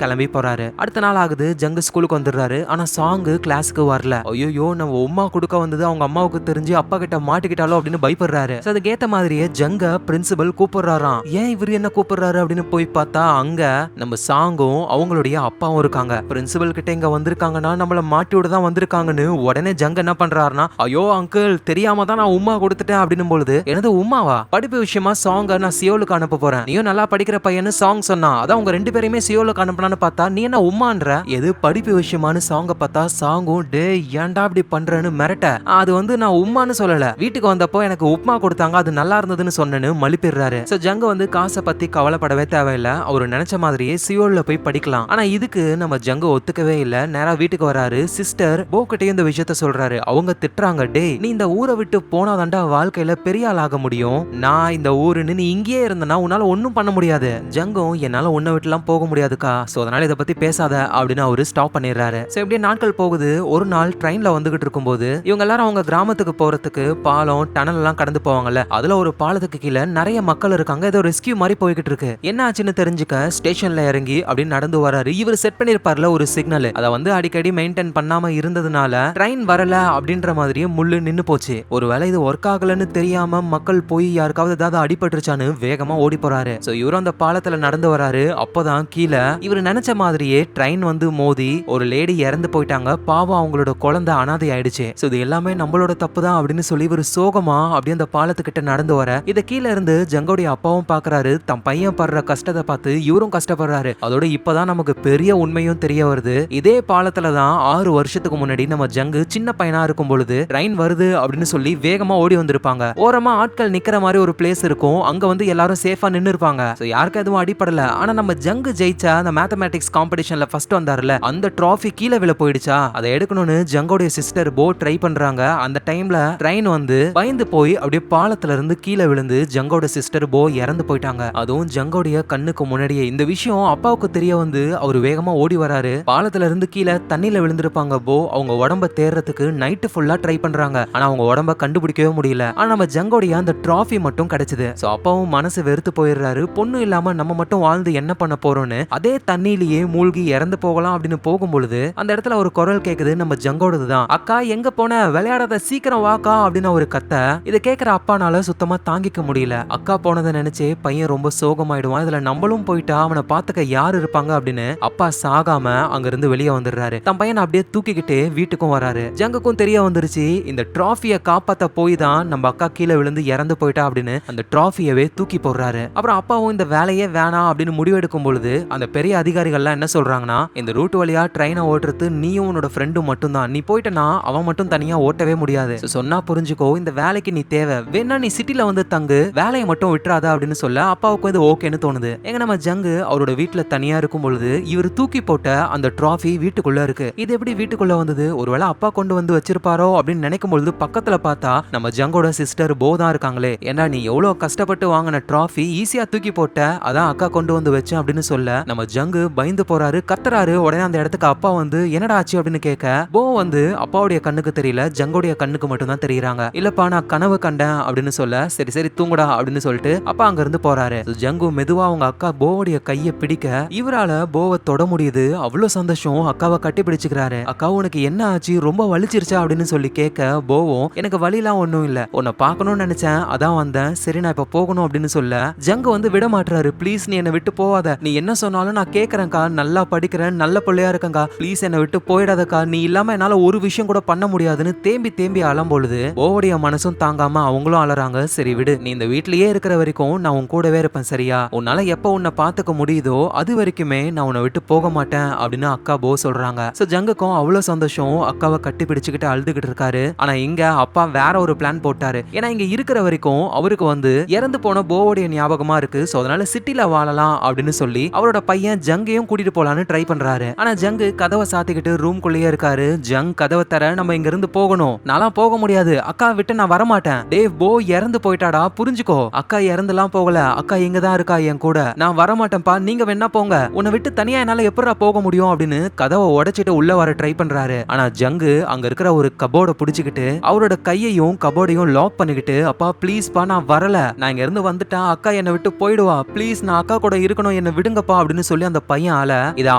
கிளம்பி போறாரு. அடுத்த நாள் ஆகுது, ஜங்கு ஸ்கூலுக்கு வந்துடுறாரு. ஆனா சாங்கு கிளாஸுக்கு வரல. ஐயோ நம்ம உமா கொடுக்க வந்தது அவங்க அம்மாவுக்கு தெரிஞ்சு அப்பா கிட்ட மாட்டிக்கிட்டாலோ அப்படின்னு பயப்படுறாரு. அதுக்கு ஏத்த மாதிரியே ஜங்க பிரின்சிபல் கூப்பிடுறாராம். ஏன் இவரு என்ன கூப்பிடுறாரு அப்படின்னு போய் பார்த்தா அங்க நம்ம சாங்கும் அவங்களுடைய அப்பாவும் இருக்காங்க. பிரின்சிபல் கிட்ட இங்க வந்திருக்காங்கன்னா நம்மள மாட்டியோட தான் வந்திருக்காங்கன்னு உடனே ஜங்க என்ன பண்றாருன்னா ஐயோ அங்கிள் தெரியாம தான் நான் உமா கொடுத்துட்டேன் அப்படின்னு பொழுது எனது உமாவா படிப்பு விஷயமா சாங்க நான் சியோலுக்கு அனுப்ப போறேன், நீயும் நல்லா படிக்கிற பையன்னு சாங் சொன்னா, அதான் உங்க ரெண்டு பேரையுமே சியோலுக்கு சியோலுக்கு அனுப்பலான்னு பார்த்தா நீ என்ன உம்மான்ற, எது படிப்பு விஷயமானு சாங்க பார்த்தா சாங்கும் டே ஏன்டா இப்படி பண்றேன்னு மிரட்ட, அது வந்து நான் உம்மான்னு சொல்லல, வீட்டுக்கு வந்தப்போ எனக்கு உப்மா கொடுத்தாங்க அது நல்லா இருந்ததுன்னு சொன்னேன்னு மலிப்பிடுறாரு. சோ ஜங்கு வந்து காசை பத்தி கவலைப்படவே தேவையில்லை, அவரு நினைச்ச மாதிரியே சியோல்ல போய் படிக்கலாம். ஆனா இதுக்கு நம்ம ஜங்கு ஒத்துக்கவே இல்ல. நேரா வீட்டுக்கு வராரு. சிஸ்டர் போ கிட்டயும் இந்த விஷயத்த சொல்றாரு. அவங்க திட்டுறாங்க, டே நீ இந்த ஊரை விட்டு போனாதாண்டா வாழ்க்கையில பெரிய ஆள் ஆக முடியும், நான் இந்த ஊருன்னு நீ இங்கேயே இருந்தனா உன்னால ஒன்னும் பண்ண முடியாது. ஜங்கும் என்னால உன்னை விட்டுலாம் போக முடியாதுக்கா, சோ அதனால இதை பத்தி பேசாத அப்படின்னு அவரு ஸ்டாப் பண்ணிடுறாரு. சோ இப்படியே நாட்கள் போகுது. ஒரு நாள் ட்ரெயின்ல வந்துகிட்டு இருக்கும்போது இவங்க எல்லாரும் அவங்க கிராமத்துக்கு போறதுக்கு பாலம் டனல் எல்லாம் கடந்து போவாங்கல்ல, அதுல ஒரு பாலத்துக்கு கீழே நிறைய மக்கள் இருக்காங்க. ஏதோ ரெஸ்கியூ மாதிரி போய்கிட்டு இருக்கு. என்ன ஆச்சுன்னு தெரிஞ்சுக்க ஸ்டேஷன்ல இறங்கி அப்படின்னு நடந்து வராரு. இவர் செட் பண்ணிருப்பார்ல ஒரு சிக்னல், அதை வந்து அடிக்கடி மெயின்டைன் பண்ணாம இருந்ததுனால ட்ரெயின் வரல அப்படின்ற மாதிரியே முள்ளு நின்னு போச்சு. ஒருவேளை இது ஒர்க் ஆகலன்னு தெரியாம மக்கள் போய் யாருக்காவது ஏதாவது அடிபட்டுருச்சான்னு வேகமா ஓடி போறாரு. சோ இவரும் அந்த பாலத்துல நடந்து வராரு. அப்பதான் கீழே இவர் நினைச்ச மாதிரியே ட்ரெயின் வந்து மோதி ஒரு லேடி இறந்து போயிட்டாங்க. பாவம் அவங்களோட குழந்தை அனாதை ஆயிடுச்சு. சோ இது எல்லாமே நம்மளோட தப்பு தான் அப்படின்னு சொல்லி இவர் சோகமா அப்படியே அந்த பாலத்துக்கிட்ட நடந்து வர இத கீழ இருந்து ஜங்கோடைய அப்பாவும் பாக்குறாரு. தம் பையன் படுற கஷ்டத்தை பார்த்து இவரும் கஷ்டப்படுறாரு. அதோட இப்பதான் நமக்கு பெரிய உண்மையும் தெரிய வருது. இதே பாலத்துல தான் 6 வருஷத்துக்கு முன்னாடி நம்ம ஜங்கு சின்ன பையனா இருக்கும் பொழுது ட்ரெயின் வருது அப்படின்னு சொல்லி வேகமா ஓடி வந்திருப்பாங்க. ஓரமா ஆட்கள் நிக்கிற மாதிரி ஒரு பிளேஸ் இருக்கும், அங்க வந்து எல்லாரும் சேஃபா நின்னு இருப்பாங்க. யாருக்கும் எதுவும் அடிப்படல. ஆனா நம்ம ஜங்கு ஜெயிச்ச அந்த மேத்தமேட்டிக்ஸ் காம்படிஷன்ல ஃபர்ஸ்ட் வந்தாருல, அந்த டிராஃபி கீழே விழ போயிடுச்சா, அதை எடுக்கணும்னு ஜங்கோடைய சிஸ்டர் போ ட்ரை பண்றாங்க. அந்த டைம்ல ட்ரெயின் வந்து பயந்து போய் அப்படியே பாலத்துல இருந்து கீழே விழுந்து ஜங்கோட சிஸ்டர் போ இறந்து போயிட்டாங்க. அதுவும் ஜங்கோடைய கண்ணுக்கு முன்னாடியே. இந்த விஷயம் அப்பாவுக்கு தெரிய வந்து அவர் வேகமா ஓடி வராரு. பாலத்துல இருந்து கீழே தண்ணியில விழுந்திருப்பாங்க போ. அவங்க உடம்ப தேர்றதுக்கு நைட்டு ஃபுல்லா ட்ரை பண்றாங்க. ஆனா அவங்க உடம்ப கண்டுபிடிக்கவே முடியல. ஆனா நம்ம ஜங்கோடைய அந்த டிராஃபி மட்டும் கிடைச்சது. சோ அப்பாவும் மனசு வெறுத்து போயிடுறாரு. பொண்ணு இல்லாம நம்ம மட்டும் வாழ்ந்து என்ன பண்ண போறோம்னு அதே தண்ணியிலேயே மூழ்கி இறந்து போகலாம் அப்படின்னு போகும்பொழுது அந்த இடத்துல ஒரு குரல் கேக்குது, நம்ம ஜங்கோடதுதான். அக்கா எங்க போன, விளையாடாத சீக்கிரம் வாக்கா அப்படின்னு ஒரு கத்த. இதை கேட்கிற அப்பானால சுத்தமா தாங்கிக்க முடியல. அக்கா போனதை நினைச்சே பையன் ரொம்ப சோகமாயிடுவான். இதுல நம்மளும் போயிட்டா அவனை பாத்துக்க யாரு இருப்பாங்க அப்படின்னு அப்பா சாகாம அங்க இருந்து வெளியே வந்துடுறாரு. தன் பையனை அப்படியே தூக்கிக்கிட்டே வீட்டுக்கும் வராரு. ஜங்குக்கும் தெரிய வந்துருச்சு, இந்த டிராஃபியை காப்பாத்த போய் தான் நம்ம அக்கா கீழே விழுந்து இறந்து போயிட்டா அப்படின்னு அந்த டிராஃபியவே தூக்கி போடுறாரு. அப்புறம் அப்பாவும் இந்த வேலையே வேணாம் அப்படின்னு முடிவெடுக்கும் பொழுது அந்த பெரிய அதிகாரிகள்லாம் என்ன சொல்றாங்கன்னா, இந்த ரூட் வழியா ட்ரெயினை ஓட்டுறது நீயும் உன்னோட ஃப்ரெண்டும் மட்டும் தான், நீ போயிட்டனா அவன் மட்டும் தனியா ஓட்டவே முடியாது, சொன்னா புரிஞ்சுக்கோ, இந்த வேலைக்கு நீ தேவை, வேணா நீ சிட்டில வந்து தங்கு, வேலையை மட்டும் விட்டுறாத அப்படின்னு சொல்ல அப்பாவுக்கும் இது ஓகேன்னு தோணுது. எங்க நம்ம ஜங்கு அவரோட வீட்டுல தனியா இருக்கும் பொழுது இவர் தூக்கி போட்ட அந்த டிராஃபி வீட்டுக்குள்ள இருக்கு. இது எப்படி வீட்டுக்குள்ள வந்தது, ஒருவேளை அப்பா கொண்டு வந்து வச்சிருப்பாரோ அப்படின்னு நினைக்கும் பொழுது பக்கத்துல பார்த்தா நம்ம ஜங்கோட சிஸ்டர் போ தான் இருக்காங்களே. ஏன்னா நீ எவ்வளவு கஷ்டப்பட்டு வாங்கின டிராஃபி ஈஸியா தூக்கி போட்ட, அதான் அக்கா கொண்டு வந்து வச்சேன் அப்படின்னு சொல்ல நம்ம ஜங்கு பயந்து போறாரு, கத்துறாரு. உடனே அந்த இடத்துக்கு அப்பா வந்து என்னடா ஆச்சு அப்படின்னு கேட்க போ வந்து அப்பாவுடைய கண்ணுக்கு தெரியல, ஜங்கோடைய கண்ணுக்கு மட்டும் தான் தெரியுறாங்க. இல்லப்பா நான் கனவு கண்டேன் அப்படின்னு சொல்ல சரி சரி தூங்குடா அப்படின்னு சொல்லிட்டு அப்பா அங்க இருந்து போறாரு. ஜங்கு மெதுவா அவங்க அக்கா போவுடைய கையை பிடிக்க இவரால போவை தொட முடியுது. அவ்வளவு சந்தோஷம், அக்காவை கட்டி பிடிச்சுக்கிறாரு. அக்கா உனக்கு என்ன ஆச்சு, ரொம்ப வலிச்சிருச்சா அப்படின்னு சொல்லி கேட்க போவும் எனக்கு வலிலாம் ஒண்ணும் இல்ல, உன்னை பார்க்கணும்னு நினைச்சேன் அதான் வந்தேன், சரி நான் இப்ப போகணும் அப்படின்னு சொல்ல ஜங்கு வந்து விட மாட்டாரு. ப்ளீஸ் நீ என்னை விட்டு போவாத, நீ என்ன சொன்னாலும் நான் கேட்கறேன்க்கா, நல்லா படிக்கிறேன், நல்ல பிள்ளையா இருக்கேன்க்கா, ப்ளீஸ் என்னை விட்டு போயிடாதக்கா, நீ இல்லாம என்னால ஒரு விஷயம் கூட பண்ண முடியாதுன்னு தேம்பி தேம்பி அலம்பொழுது போவுடைய மனசும் தாங்காம அவங்களும் அலறாங்க. சரி விடு, நீ இந்த வீட்லயே இருக்கிற வரைக்கும் நான் உன் கூடவே இருப்பேன் சரியா, உன்னால எப்ப உன்னை பாத்துக்க முடியுதோ அது வரைக்குமே நான் உன்னை விட்டு போக மாட்டேன் அப்படின்னு அக்கா போ சொல்றாங்க. சோ ஜங்குக்கும் அவ்வளவு சந்தோஷம், அக்காவை கட்டி பிடிச்சுக்கிட்டு அழுதுகிட்டு இருக்காரு. ஆனா இங்க அப்பா வேற ஒரு பிளான் போட்டாரு. ஏன்னா இங்க இருக்கிற வரைக்கும் அவருக்கு வந்து இறந்து போன போவுடைய ஞாபகமா இருக்கு, சோ அதனால சிட்டில வாழலாம் அப்படின்னு சொல்லி அவரோட பையன் ஜங்கையும் கூட்டிட்டு போலான்னு ட்ரை பண்றாரு. ஆனா ஜங்கு கதவை சாத்திக்கிட்டு ரூம் குள்ளேயே இருக்காரு. ஜங் கதவை தர நம்ம இங்க இருந்து போகணும், நான்லாம் போக முடியாது, அக்கா விட்டு நான் வரமாட்டேன், டேவ் போ இறந்து போயிட்டாடா புரிஞ்சுக்கோ, அக்கா இறந்துலாம் போகல, அக்கா இங்க தான் இருக்கா என் கூட, நான் வரமாட்டேன்ப்பா, நீங்க வேணா போங்க, உன்னை விட்டு தனியா என்னால எப்படா போக முடியும் அப்படின்னு கதவை உடைச்சிட்டு உள்ள வர ட்ரை பண்றாரு. ஆனா ஜங்கு அங்க இருக்கிற ஒரு கபோர்டை புடிச்சுக்கிட்டு அவரோட கையையும் கபோர்டையும் லாக் பண்ணிக்கிட்டு அப்பா ப்ளீஸ் பா நான் வரல, நான் இங்க இருந்து வந்துட்டா அக்கா என்னை விட்டு போயிடுவா, ப்ளீஸ் நான் அக்கா கூட இருக்கணும், என்ன விடுங்கப்பா அப்படின்னு சொல்லி அந்த பையன் ஆல இத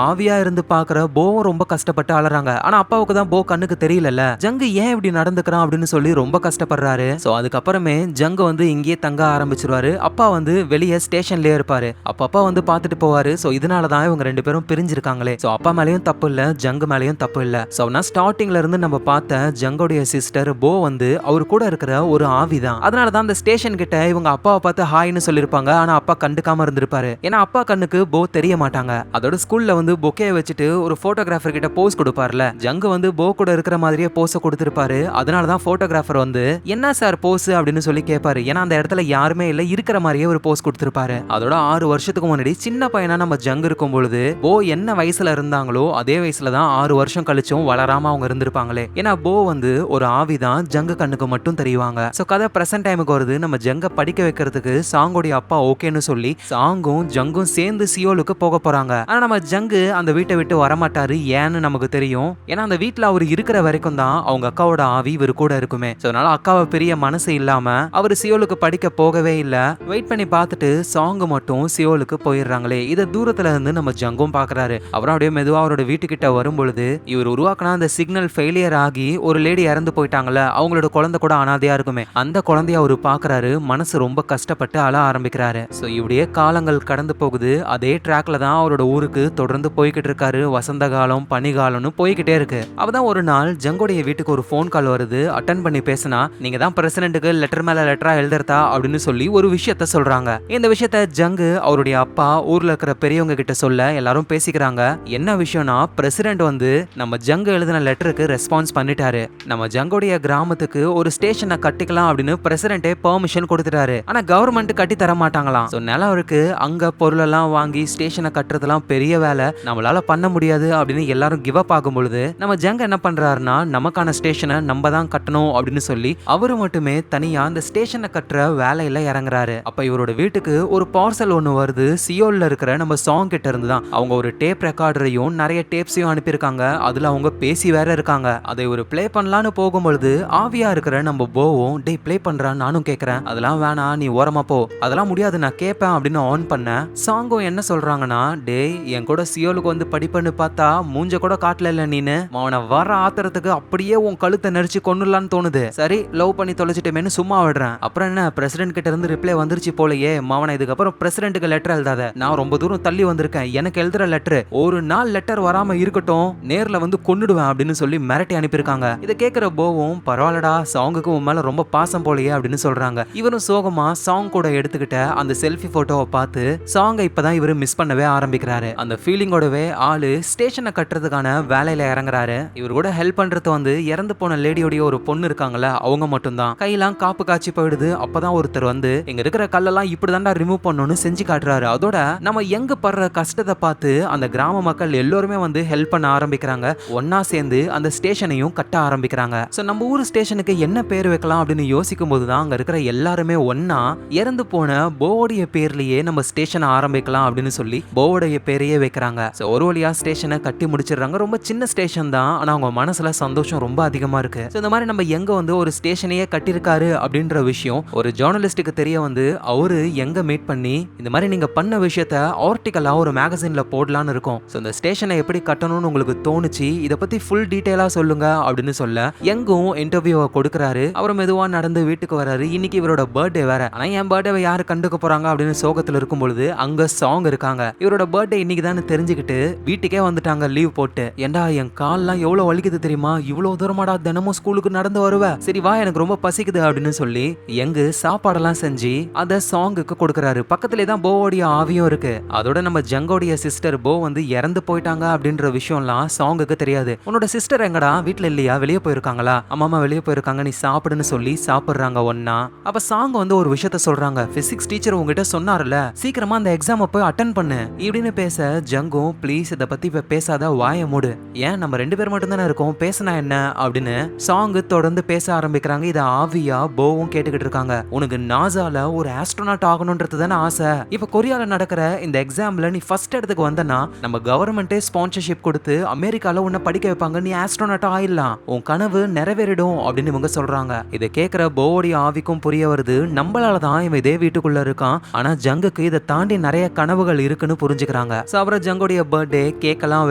ஆவியா இருந்து பாக்குற போவும் ரொம்ப கஷ்டப்பட்டு அலறாங்க. ஆனா அப்பாவுக்கு தான் போ கண்ணுக்கு தெரியல, ஜங்கு ஏன் இப்படி நடந்துக்கிறான் அப்படின்னு சொல்லி ரொம்ப கஷ்டப்படுறாரு. சோ அதுக்கப்புறமே ஜங்கு வந்து இங்கேயே தங்க ஆரம்பிச்சிருவாரு. அப்பா வந்து வெளியே ஸ்டேஷன்லயே இருப்பாரு, அப்பா வந்து பாத்துட்டு போவாரு. சோ இதனாலதான் இவங்க ரெண்டு பேரும் பிரிஞ்சிருக்காங்களே. சோ அப்பா மேலயும் தப்பு இல்ல, ஜங்கு மேலயும் தப்பு இல்ல. சோ நான் ஸ்டார்டிங்ல இருந்து நம்ம பார்த்த ஜங்கோடைய சிஸ்டர் போ வந்து அவர் கூட இருக்கிற ஒரு ஆவிதான். அதனாலதான் அந்த ஸ்டேஷன் கிட்ட இவங்க அப்பாவை பார்த்து ஹாய்னு சொல்லிருப்பாங்க. ஆனா அப்பா கண்டுக்காம இருந்திருப்பாரு. ஏன்னா அப்பா கண்ணுக்கு போ தெரிய தெரிய மாட்டாங்க. அதோட ஸ்கூல்ல வந்து பொக்கே வச்சுட்டு ஒரு போட்டோகிராஃபர் கிட்ட போஸ் கொடுப்பார்ல, ஜங்கு வந்து போ கூட இருக்கிற மாதிரியே போஸ கொடுத்திருப்பாரு. அதனாலதான் போட்டோகிராஃபர் வந்து என்ன சார் போஸ் அப்படின்னு சொல்லி கேட்பாரு. ஏன்னா அந்த இடத்துல யாருமே இல்ல, இருக்கிற மாதிரியே ஒரு போஸ் கொடுத்திருப்பாரு. அதோட 6 வருஷத்துக்கு முன்னாடி சின்ன பையனா நம்ம ஜங்கு இருக்கும் பொழுது போ என்ன வயசுல இருந்தாங்களோ அதே வயசுல தான் 6 வருஷம் கழிச்சும் வளராம அவங்க இருந்திருப்பாங்களே. ஏன்னா போ வந்து ஒரு ஆவிதான், ஜங்கு கண்ணுக்கு மட்டும் தெரிவாங்க. சோ கதை பிரசன்ட் டைமுக்கு வருது. நம்ம ஜங்க படிக்க வைக்கிறதுக்கு சாங்கோடைய அப்பா ஓகேன்னு சொல்லி சாங்கும் ஜங்கும் சேர்ந்து சியோலுக்கு போக போறாங்க. ஆனா நம்ம ஜங்கு அந்த வீட்டை விட்டு வரமாட்டாரு. ஏன்னு நமக்கு தெரியும். ஏன்னா அந்த வீட்டுல அவர் இருக்கிற வரைக்கும் தான் அவங்க அக்காவோட ஆவி இவர் கூட இருக்குமே. சோ அதனால அக்காவை பெரிய மனசு இல்லாம அவர் சியோலுக்கு படிக்க போகவே இல்ல. வெயிட் பண்ணி பார்த்துட்டு சாங் மட்டும் சியோலுக்கு போயிடுறாங்களே. இதை தூரத்துல இருந்து நம்ம ஜங்கும் பாக்குறாரு. அப்புறம் அப்படியே மெதுவா அவரோட வீட்டுக்கிட்ட வரும் பொழுது இவர் உருவாக்கினா அந்த சிக்னல் ஃபெயிலியர் ஆகி ஒரு லேடி இறந்து போயிட்டாங்கல்ல, அவங்களோட குழந்தை கூட அனாதையா இருக்குமே, அந்த குழந்தைய அவரு பாக்குறாரு. மனசு ரொம்ப கஷ்டப்பட்டு அழ ஆரம்பிக்கிறாரு. சோ இப்படியே காலங்கள் கடந்து போகுது. அதே ட்ராக்ல தான் அவரோட ஊருக்கு தொடர்ந்து போய்கிட்டு இருக்காரு. வசந்த காலம் பனிகாலம்னு போய்கிட்டே இருக்கு. அப்பதான் ஒரு நாள் ஜங்கோடைய வீட்டுக்கு ஒரு போன் கால் வருது. அட்டன் பண்ணி பேசினா, நீங்க தான் பிரசிடென்ட்டுக்கு லெட்டர் மேல லெட்டரா எழுதுறதா அப்படின்னு சொல்லி ஒரு விஷயத்த சொல்றாங்க. இந்த விஷயத்த ஜங்கு அவருடைய அப்பா ஊர்ல இருக்கிற பெரியவங்க கிட்ட சொல்ல எல்லாரும் பேசிக்கிறாங்க. என்ன விஷயம்னா, பிரசிடென்ட் வந்து நம்ம ஜங்கு எழுதின லெட்டருக்கு ரெஸ்பான்ஸ் பண்ணிட்டாரு. நம்ம ஜங்கோடைய கிராமத்துக்கு ஒரு ஸ்டேஷனை கட்டிக்கலாம் அப்படின்னு பிரசிடென்ட்டே பெர்மிஷன் கொடுத்துட்டாரு. ஆனா கவர்மெண்ட் கட்டி தர மாட்டாங்களாம். சோ நிலம் இருக்கு, அங்க பொருள் எல்லாம் வாங்கி ஸ்டேஷனை கட்டுறதெல்லாம் பெரிய வேலை, நம்மளால பண்ண முடியாது அப்படின்னு எல்லாரும் கிவ் அப் ஆகும் பொழுது நம்ம ஜங்க என்ன பண்றாருன்னா, நமக்கான ஸ்டேஷனை நம்ம தான் கட்டணும் அப்படின்னு சொல்லி அவரு மட்டுமே தனியா அந்த ஸ்டேஷனை கட்டுற வேலையில இறங்குறாரு. அப்ப இவரோட வீட்டுக்கு ஒரு பார்சல் ஒண்ணு வருது. சியோல்ல இருக்கிற நம்ம சாங் கிட்ட இருந்து தான். அவங்க ஒரு டேப் ரெக்கார்டரையும் நிறைய டேப்ஸையும் அனுப்பியிருக்காங்க. அதுல அவங்க பேசி வேற இருக்காங்க. அதை ஒரு பிளே பண்ணலான்னு போகும்பொழுது ஆவியா இருக்கிற நம்ம போவும், டே பிளே பண்றான், நானும் கேட்கறேன், அதெல்லாம் வேணாம் நீ ஓரமா போ, அதெல்லாம் முடியாது நான் கேட்பேன் அப்படின்னு ஆன் பண்ண. சாங்கும் என்ன சொல்றாங்கன்னா, டே என் கூட சியோலுக்கு வந்து படிப்புன்னு பார்த்தா மூஞ்ச கூட காட்டல இல்ல நீனு, அவனை வர ஆத்திரத்துக்கு அப்படியே உன் கழுத்தை நெரிச்சு கொன்னுலான்னு தோணுது. சரி லவ் பண்ணி தொலைச்சிட்டேமேனு சும்மா விடுறேன். அப்புறம் என்ன பிரசிடென்ட் கிட்ட இருந்து ரிப்ளை வந்துருச்சு போலயே, மாவன இதுக்கப்புறம் பிரசிடென்ட்டுக்கு லெட்டர் எழுதாத, நான் ரொம்ப தூரம் தள்ளி வந்திருக்கேன், எனக்கு எழுதுற லெட்டர் ஒரு நாள் லெட்டர் வராம இருக்கட்டும், நேர்ல வந்து கொன்னுடுவேன் அப்படின்னு சொல்லி மிரட்டி அனுப்பியிருக்காங்க. இதை கேட்கிற போவும், பரவாயில்லடா சாங்குக்கு உன் மேல ரொம்ப பாசம் போலயே அப்படின்னு சொல்றாங்க. இவரும் சோகமா சாங் கூட எடுத்துக்கிட்ட அந்த செல்ஃபி போட்டோவை பார்த்து சாங்க இப்பதான் இவரு மிஸ் பண்ணவே ஆரம்பிக்கிறாரு. அந்த ஃபீலிங்கோடவே ஆளு ஸ்டேஷனை கட்டுறதுக்கான வேலையில இறங்குறாரு. இவர் கூட ஹெல்ப் பண்றது வந்து இறந்து போன லேடியோடைய ஒரு பொண்ணு இருக்காங்கல்ல, அவங்க மட்டும் தான். கையெல்லாம் காப்பு காய்ச்சி போயிடுது. அப்பதான் ஒருத்தர் வந்து இங்க இருக்கிற கல்லெல்லாம் இப்படிதான்டா ரிமூவ் பண்ணணும்னு செஞ்சு காட்டுறாரு. அதோட நம்ம எங்க படுற கஷ்டத்தை பார்த்து அந்த கிராம மக்கள் எல்லாருமே வந்து ஹெல்ப் பண்ண ஆரம்பிக்கிறாங்க. ஒன்னா சேர்ந்து அந்த ஸ்டேஷனையும் கட்ட ஆரம்பிக்கிறாங்க. சோ நம்ம ஊர் ஸ்டேஷனுக்கு என்ன பேர் வைக்கலாம் அப்படின்னு யோசிக்கும் போதுதான் அங்க இருக்கிற எல்லாருமே ஒன்னா இறந்து போன போவோடைய பேர்லயே நம்ம ஸ்டேஷனை ஆரம்பிக்கலாம் அப்படின்னு சொல்லி போவோடைய பேரையே வைக்கிறாங்க. சோ ஒரு வழியா ஸ்டேஷனை கட்டி முடிச்சிடுறாங்க. ரொம்ப சின்ன ஸ்டேஷன் தான், ஆனா அவங்க மனசுல சந்தோஷம் ரொம்ப அதிகமா இருக்கு. சோ இந்த மாதிரி நம்ம எங்க வந்து ஒரு ஸ்டேஷனையே கட்டிருக்காரு அப்படின்ற விஷயம் ஒரு ஜேர்னலிஸ்டுக்கு தெரிய வந்து அவரு எங்க மீட் பண்ணி இந்த மாதிரி நீங்க பண்ண விஷயத்த ஆர்டிகலா ஒரு மேகசின்ல போடலான்னு இருக்கும். சோ இந்த ஸ்டேஷனை எப்படி கட்டணும்னு உங்களுக்கு தோணுச்சு, இத பத்தி ஃபுல் டீடைலா சொல்லுங்க அப்படின்னு சொல்ல எங்கும் இன்டர்வியூவை கொடுக்கறாரு. அவர் மெதுவா நடந்து வீட்டுக்கு வராரு. இன்னைக்கு இவரோட பர்த்டே வேற. ஆனா என் பர்த்டேவை யாரு கண்டுக்க போறாங்க அப்படின்னு சோகத்துல இருக்கும் பொழுது அங்க சாங் இருக்காங்க. இவரோட பர்த்டே இன்னைக்கு தான் தெரிஞ்சுக்கிட்டு வீட்டுக்கே வந்துட்டாங்க லீவ் போட்டு. ஏண்டா என் கால்லாம் எவ்வளவு வலிக்குது தெரியுமா, இவ்வளவு தூரமாடா தினமும் ஸ்கூலுக்கு நடந்து வருவ, சரி வா எனக்கு ரொம்ப பசிக்குது அப்படின்னு சொல்லி எங்கு சாப்பாடெல்லாம் செஞ்சு அத சாங்குக்கு கொடுக்கறாரு. பக்கத்திலே தான் போவோடைய ஆவியும் இருக்கு. அதோட நம்ம ஜங்கோடைய சிஸ்டர் போ வந்து இறந்து போயிட்டாங்க அப்படின்ற விஷயம்லாம் சாங்குக்கு தெரியாது. உன்னோட சிஸ்டர் எங்கடா, வீட்டுல இல்லையா, வெளியே போயிருக்காங்களா, அம்மா வெளியே போயிருக்காங்க, நீ சாப்பிடுன்னு சொல்லி சாப்பிடுறாங்க ஒன்னா. அப்ப சாங் வந்து ஒரு விஷயத்த சொல்றாங்க, பிசிக்ஸ் டீச்சர் உங்ககிட்ட சொன்னார்ல சீக்கிரமா அந்த எக்ஸாம் போய் அட்டென்ட் பண்ணு இப்படின்னு பேச ஜங்கும், ப்ளீஸ் இத பத்தி பேசாத, வாய மூடு, ஏன் நம்ம 2 பேர் மட்டும் தானே இருக்கோம், பேசினா என்ன அப்படின்னு சாங் தொடர்ந்து பேச ஆரம்பிக்கிறாங்க. இத ஆவியா போவும் கேட்டுக்கிட்டு இருக்காங்க. உனக்கு நாசால ஒரு ஆஸ்ட்ரோனாட் ஆகணும்ன்றது தானே ஆசை, இப்ப கொரியால நடக்கிற இந்த எக்ஸாம்ல நீ ஃபர்ஸ்ட் இடத்துக்கு வந்தனா நம்ம கவர்மெண்டே ஸ்பான்சர்ஷிப் கொடுத்து அமெரிக்கால உன்னை படிக்க வைப்பாங்க, நீ ஆஸ்ட்ரோனாட் ஆயிடலாம், உன் கனவு நிறைவேறிடும் அப்படின்னு இவங்க சொல்றாங்க. இதை கேட்கிற போவோடைய ஆவிக்கும் புரிய வருது, நம்மளால தான் இவன் இதே வீட்டுக்குள்ள இருக்கான், ஆனா ஜங்குக்கு இதை தாண்டி நிறைய கனவுகள் இருக்குன்னு புரிஞ்சுக்கிறாங்க. அப்புறம் ஜங்கோடைய பர்த்டே கேக்கெல்லாம்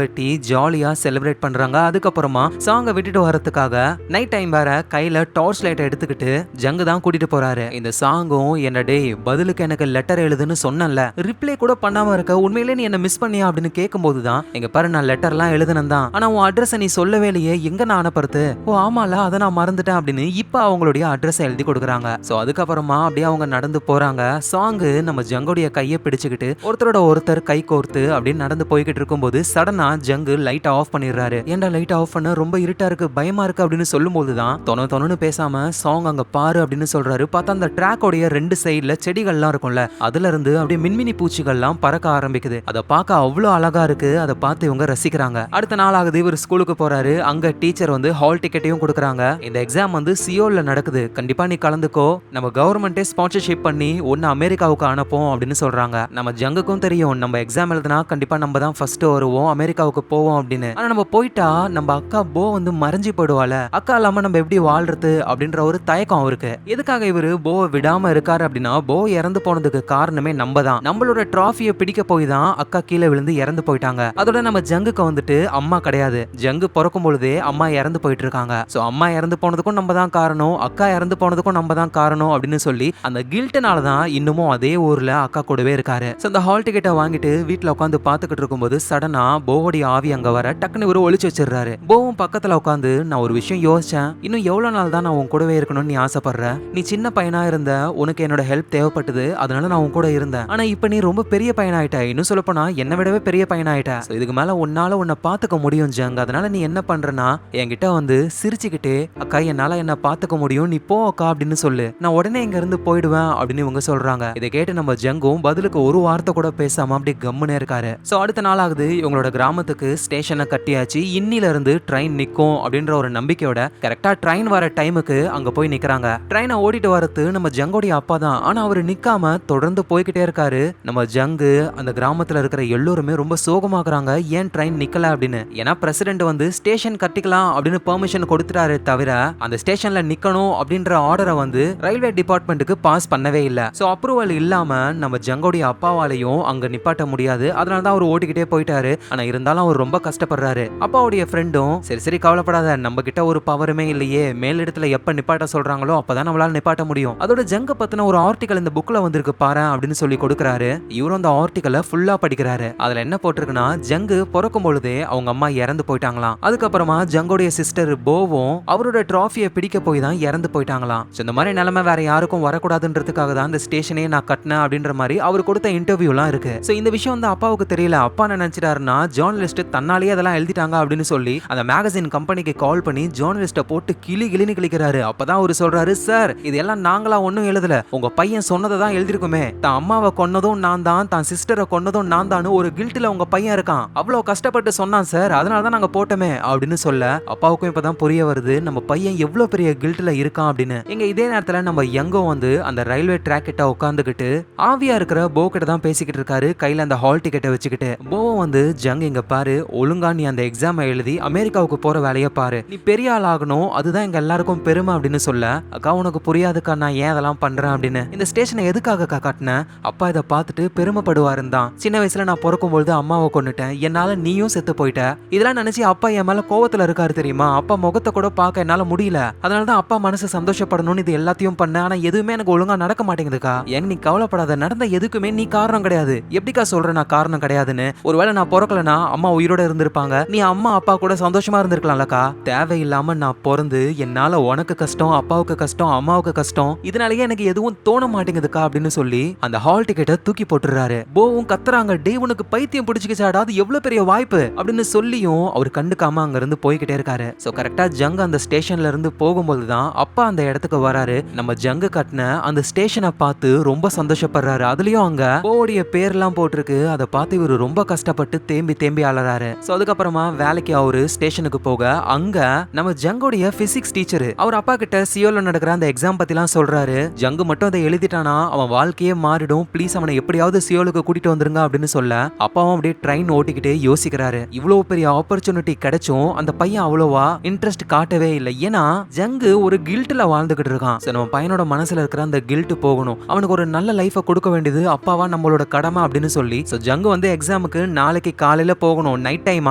வெட்டி ஜாலியா செலிப்ரேட் பண்றாங்க. அதுக்கப்புறமா சாங்க விட்டுட்டு வரதுக்காக நைட் டைம் வேற கையில டார்ச் லைட் எடுத்துக்கிட்டு ஜங்கு தான் கூட்டிட்டு போறாரு. இந்த சாங்கும் என்ன டே பதிலுக்கு எனக்கு லெட்டர் எழுதுன்னு சொன்னல, ரிப்ளை கூட பண்ணாம இருக்க, உண்மையிலே நீ என்ன மிஸ் பண்ணியா அப்படின்னு கேட்கும் போதுதான், எங்க பாரு நான் லெட்டர்லாம் எழுதுனேன் தான், ஆனா உன் அட்ரஸ் நீ சொல்லவே இல்லையே, எங்க நான் அனுப்புறது, ஓ ஆமால அதை நான் மறந்துட்டேன் அப்படின்னு இப்ப அவங்களுடைய அட்ரஸ் எழுதி கொடுக்குறாங்க. சோ அதுக்கப்புறமா அப்படியே அவங்க நடந்து போறாங்க. சாங்கு நம்ம ஜங்கோடைய கையை பிடிச்சுக்கிட்டு ஒருத்தரோட ஒருத்தர் ஒருத்தர் கை கோர்த்து அப்படின்னு நடந்து போய்கிட்டு இருக்கும்போது சடனா ஜங்கு லைட் ஆஃப் பண்ணிடுறாரு. ஏன்டா லைட் ஆஃப் பண்ண, ரொம்ப இருட்டா இருக்கு, பயமா இருக்கு அப்படின்னு சொல்லும் போதுதான் தொணன்னு பேசாம சாங் அங்க பாரு அப்படின்னு சொல்றாரு. பார்த்தா அந்த ட்ராக்கோடைய 2 சைடுல செடிகள்லாம் இருக்கும்ல, அதுல இருந்து அப்படியே மின்மினி பூச்சிகள்லாம் பறக்க ஆரம்பிக்குது. அதை பார்க்க அவ்வளவு அழகா இருக்கு. அதை பார்த்து இவங்க ரசிக்கிறாங்க. அடுத்த நாள் ஆகுது, இவர் ஸ்கூலுக்கு போறாரு. அங்க டீச்சர் வந்து ஹால் டிக்கெட்டையும் கொடுக்குறாங்க. இந்த எக்ஸாம் வந்து சியோல்ல நடக்குது, கண்டிப்பா நீ கலந்துக்கோ, நம்ம கவர்மெண்டே ஸ்பான்சர்ஷிப் பண்ணி ஒன்னு அமெரிக்காவுக்கு அனுப்போம் அப்படின்னு சொல்றாங்க. நம்ம ஜங்குக்கும் தெரியும் நம்ம எக்ஸாம் எழுதுனா கண்டிப்பா நம்ம தான் ஃபர்ஸ்ட் வருவோம், அமெரிக்காவுக்கு போவோம் அப்படின்னு. ஆனா நம்ம போயிட்டா நம்ம அக்கா போ வந்து மறைஞ்சு போயிடுவாள, அக்கா இல்லாம நம்ம எப்படி வாழ்றது அப்படின்ற ஒரு தயக்கம் அவருக்கு. எதுக்காக இவரு போவை விடாம இருக்காரு அப்படின்னா, போ இறந்து போனதுக்கு காரணமே நம்ம தான். நம்மளோட டிராஃபியை பிடிக்க போய் தான் அக்கா கீழே விழுந்து இறந்து போயிட்டாங்க. அதோட நம்ம ஜங்குக்கு வந்துட்டு அம்மா கிடையாது. ஜங்கு பிறக்கும் பொழுதே அம்மா இறந்து போயிட்டு இருக்காங்க. சோ அம்மா இறந்து போனதுக்கும் நம்ம தான் காரணம், அக்கா இறந்து போனதுக்கும் நம்ம தான் காரணம் அப்படின்னு சொல்லி அந்த கில்ட்னால தான் இன்னமும் அதே ஊர்ல அக்கா கூடவே இருக்காரு. சோ அந்த ஹால் டிக்கெட்டை வாங்கிட்டு வீட்டுல உட்காந்து பாத்துக்கிட்டு இருக்கும்போது சடனா போவோடைய ஆவி அங்க வர டக்குன்னு ஒரு ஒளிச்சு வச்சிடுறாரு. போவும் பக்கத்துல உட்காந்து, நான் ஒரு விஷயம் யோசிச்சேன், இன்னும் எவ்வளவு நாள் தான் நான் உன் கூடவே இருக்கணும்னு நீ ஆசைப்படுற? நீ சின்ன பையனா இருந்த, உனக்கு என்னோட ஹெல்ப் தேவைப்பட்டது, அதனால நான் உன் கூட இருந்தேன். ஆனா இப்ப நீ ரொம்ப பெரிய பையனாயிட்ட, இன்னும் சொல்லப்போனா என்னை விடவே பெரிய பையனாயிட்ட. இதுக்கு மேல உன்னால உன்னை பாத்துக்க முடியும் ஜங். அதனால நீ என்ன பண்றனா, என்கிட்ட வந்து சிரிச்சுக்கிட்டே அக்கா என்னால என்ன பாத்துக்க முடியும், நீ போ அக்கா அப்படின்னு சொல்லு, நான் உடனே இங்க இருந்து போயிடுவேன் அப்படின்னு இவங்க சொல்றாங்க. இதை கேட்டு நம்ம ஜங்கும் பதிலுக்கு ஒரு வார்த்தை கூட பேசாம அப்படி கம்முனே இருக்காரு. சோ அடுத்த நாள் ஆகுது, இவங்களோட கிராமத்துக்கு ஸ்டேஷனை கட்டியாச்சு. இன்னில இருந்து ட்ரெயின் நிக்கும் அப்படின்ற ஒரு நம்பிக்கையோட கரெக்டா ட்ரெயின் வர டைமுக்கு அங்க போய் நிக்கிறாங்க. ட்ரெயினை ஓடிட்டு வரது நம்ம ஜங்கோடைய அப்பா தான். ஆனா அவர் நிக்காம தொடர்ந்து போய்கிட்டே இருக்காரு. நம்ம ஜங்கு அந்த கிராமத்துல இருக்கிற எல்லோருமே ரொம்ப சோகமாகறாங்க, ஏன் ட்ரெயின் நிக்கல அப்படின்னு. ஏன்னா பிரசிடென்ட் வந்து ஸ்டேஷன் கட்டிக்கலாம் அப்படின்னு பெர்மிஷன் கொடுத்துட்டாரு, தவிர அந்த ஸ்டேஷன்ல நிக்கணும் அப்படின்ற ஆர்டரை வந்து ரயில்வே டிபார்ட்மெண்ட்டுக்கு பாஸ் பண்ணவே இல்ல. சோ அப்ரூவல் இல்லாம நம்ம ஜங்கோடைய அப்பாவாலையும் அங்க நிப்பாட்ட முடியாது. அதனால தான் அவர் ஓட்டிக்கிட்டே போயிட்டாரு. ஆனா இருந்தாலும் அவர் ரொம்ப கஷ்டப்படுறாரு. அப்பாவுடைய ஃப்ரெண்டும் சரி கவலைப்படாத, நம்ம கிட்ட ஒரு பவருமே இல்லையே, மேலிடத்துல எப்ப நிப்பாட்ட சொல்றாங்களோ அப்பதான் நம்மளால நிப்பாட்ட முடியும். அதோட ஜங்க பத்தின ஒரு ஆர்டிகல் இந்த புக்ல வந்திருக்கு பாரு அப்படின்னு சொல்லி கொடுக்கறாரு. இவரும் அந்த ஆர்டிகலை ஃபுல்லா படிக்கிறாரு. அதுல என்ன போட்டிருக்குன்னா, ஜங்கு பிறக்கும் பொழுதே அவங்க அம்மா இறந்து போயிட்டாங்களாம். அதுக்கப்புறமா ஜங்கோடைய சிஸ்டர் போவும் அவரோட டிராஃபியை பிடிக்க போய் தான் இறந்து போயிட்டாங்களாம். இந்த மாதிரி நிலைமை வேற யாருக்கும் வரக்கூடாதுன்றதுக்காக தான் இந்த ஸ்டேஷனே நான் கட்டினேன் அப்படின்ற மாதிரி அவர் கொடுத்த இன்டர்வியூலாம் இருக்கு. சோ இந்த விஷயம் வந்து அப்பாவுக்கு தெரியல. அப்பா என்ன நினைச்சிட்டாருன்னா, ஜர்னலிஸ்ட் தன்னாலேயே அதெல்லாம் எழுதிட்டாங்க அப்படின்னு சொல்லி அந்த மேகசின் கம்பெனிக்கு கால் பண்ணி ஜர்னலிஸ்ட போட்டு கிளின்னு கிளிக்கிறாரு. அப்பதான் அவர் சொல்றாரு, சார் இதெல்லாம் நாங்களா ஒன்னும் எழுதல, உங்க பையன் சொன்னதை தான் எழுதிருக்குமே, தான் அம்மாவை கொன்னதும் நான் தான், தான் சிஸ்டரை கொன்னதும் நான் தான், ஒரு கில்ட்ல உங்க பையன் இருக்கான், அவ்வளவு கஷ்டப்பட்டு சொன்னான் சார், அதனாலதான் நாங்க போட்டோமே அப்படின்னு சொல்ல அப்பாவுக்கும் இப்பதான் புரிய வருது நம்ம பையன் எவ்வளவு பெரிய கில்ட்ல இருக்கான் அப்படின்னு. எங்க இதே நேரத்துல நம்ம யங்கோ வந்து அந்த ரயில்வே ட்ராக் கிட்ட உட்காந்துக்கிட்டு ஆவியா இருக்கிற போ கிட்ட தான் பேசிக்கிட்டு இருக்காரு, கையில அந்த ஹால் டிக்கெட்டை வச்சுக்கிட்டு. போவும் வந்து, ஜங் இங்க பாரு, ஒழுங்கா நீ அந்த எக்ஸாம் எழுதி அமெரிக்காவுக்கு போற வேலையை பாரு, நீ பெரிய ஆள் ஆகணும், அதுதான் எங்க எல்லாருக்கும் பெருமை அப்படின்னு சொல்ல, அக்கா உனக்கு புரியாதுக்கா நான் ஏன் அதெல்லாம் பண்றேன் அப்படின்னு. இந்த ஸ்டேஷனை எதுக்காக காட்டினேன், அப்பா இதை பார்த்துட்டு பெருமைப்படுவாருன்னு தான். சின்ன வயசுல நான் பிறக்கும் பொழுது அம்மாவை கொண்டுட்டேன், என்னால நீயும் செத்து போயிட்ட, இதெல்லாம் நினைச்சு அப்பா என் மேல கோவத்துல இருக்காரு தெரியுமா, அப்பா முகத்தை கூட பார்க்க என்னால முடியல, அதனாலதான் அப்பா மனசு சந்தோஷப்படணும்னு இது எல்லாத்தையும் பண்ண, ஆனா எதுவுமே எனக்கு ஒழுங்கா நடக்க மாட்டேங்குதுக்கா. எங்க நீ கவலைப்படாத, நடந்த எதுக்குமே நீ காரணம் கிடையாது. எப்படிக்கா சொல்ற நான் காரணம் கிடையாதுன்னு? ஒருவேளை நான் பிறக்கலனா அம்மா உயிரோட இருந்திருப்பாங்க, நீ அம்மா அப்பா கூட சந்தோஷமா இருந்திருக்கலாம்லக்கா. தேவையில்லாம நான் பிறந்து என்னால உனக்கு கஷ்டம், அப்பாவுக்கு கஷ்டம், அம்மாவுக்கு கஷ்டம், இதனாலேயே எனக்கு எதுவும் தோண மாட்டேங்குதுக்கா அப்படின்னு சொல்லி அந்த ஹால் டிக்கெட்டை தூக்கி போட்டுறாரு. போவும் கத்துறாங்க, டே உனக்கு பைத்தியம் பிடிச்சிக்கிச்சாடா, அது எவ்வளவு பெரிய வாய்ப்பு அப்படின்னு சொல்லியும் அவர் கண்டுக்காம அங்க இருந்து போய்கிட்டே இருக்காரு. சோ கரெக்டா ஜங் அந்த ஸ்டேஷன்ல இருந்து போகும்போதுதான் அப்பா அந்த இடத்துக்கு வராரு. நம்ம ஜங்கு கட்டின அந்த ஸ்டேஷனை பார்த்து ரொம்ப சந்தோஷப்படுறாரு. அதுலயும் அங்க போவுடைய பேர்லாம் போட்டிருக்கு. அதை பார்த்து இவரு ரொம்ப கஷ்டப்பட்டு தேம்பி அலறாரு. சோ அதுக்கப்புறமா வேலைக்கு அவரு ஸ்டேஷனுக்கு போக அங்க நம்ம ஜங்கோடைய பிசிக்ஸ் டீச்சர் அவர் அப்பா கிட்ட சியோல நடக்கிற அந்த எக்ஸாம் பத்திலாம் சொல்றாரு. ஜங்கு மட்டும் அதை எழுதிட்டானா அவன் வாழ்க்கையே மாறிடும், ப்ளீஸ் அவனை எப்படியாவது சியோலுக்கு கூட்டிட்டு வந்துருங்க அப்படின்னு சொல்ல அப்பாவும் அப்படியே ட்ரெயின் ஓட்டிக்கிட்டே யோசிக்கிறாரு. இவ்வளவு பெரிய ஆப்பர்ச்சுனிட்டி கிடைச்சும் அந்த பையன் அவ்வளவா இன்ட்ரெஸ்ட் காட்டவே இல்லை. ஏன்னா ஜங்கு ஒரு கில்ட்ல வாழ்ந்துகிட்டு இருக்கான். நம்ம பையனோட மனசுல இருக்கிற அந்த கில்ட் போகணும், அவனுக்கு ஒரு நல்ல லைஃபை கொடுக்க வேண்டியது அப்பாவா நம்மளோட கடமை அப்படின்னு சொல்லி ஜங்கு வந்து எக்ஸாமுக்கு நாளைக்கு காலையில போகணும், நைட் டைம்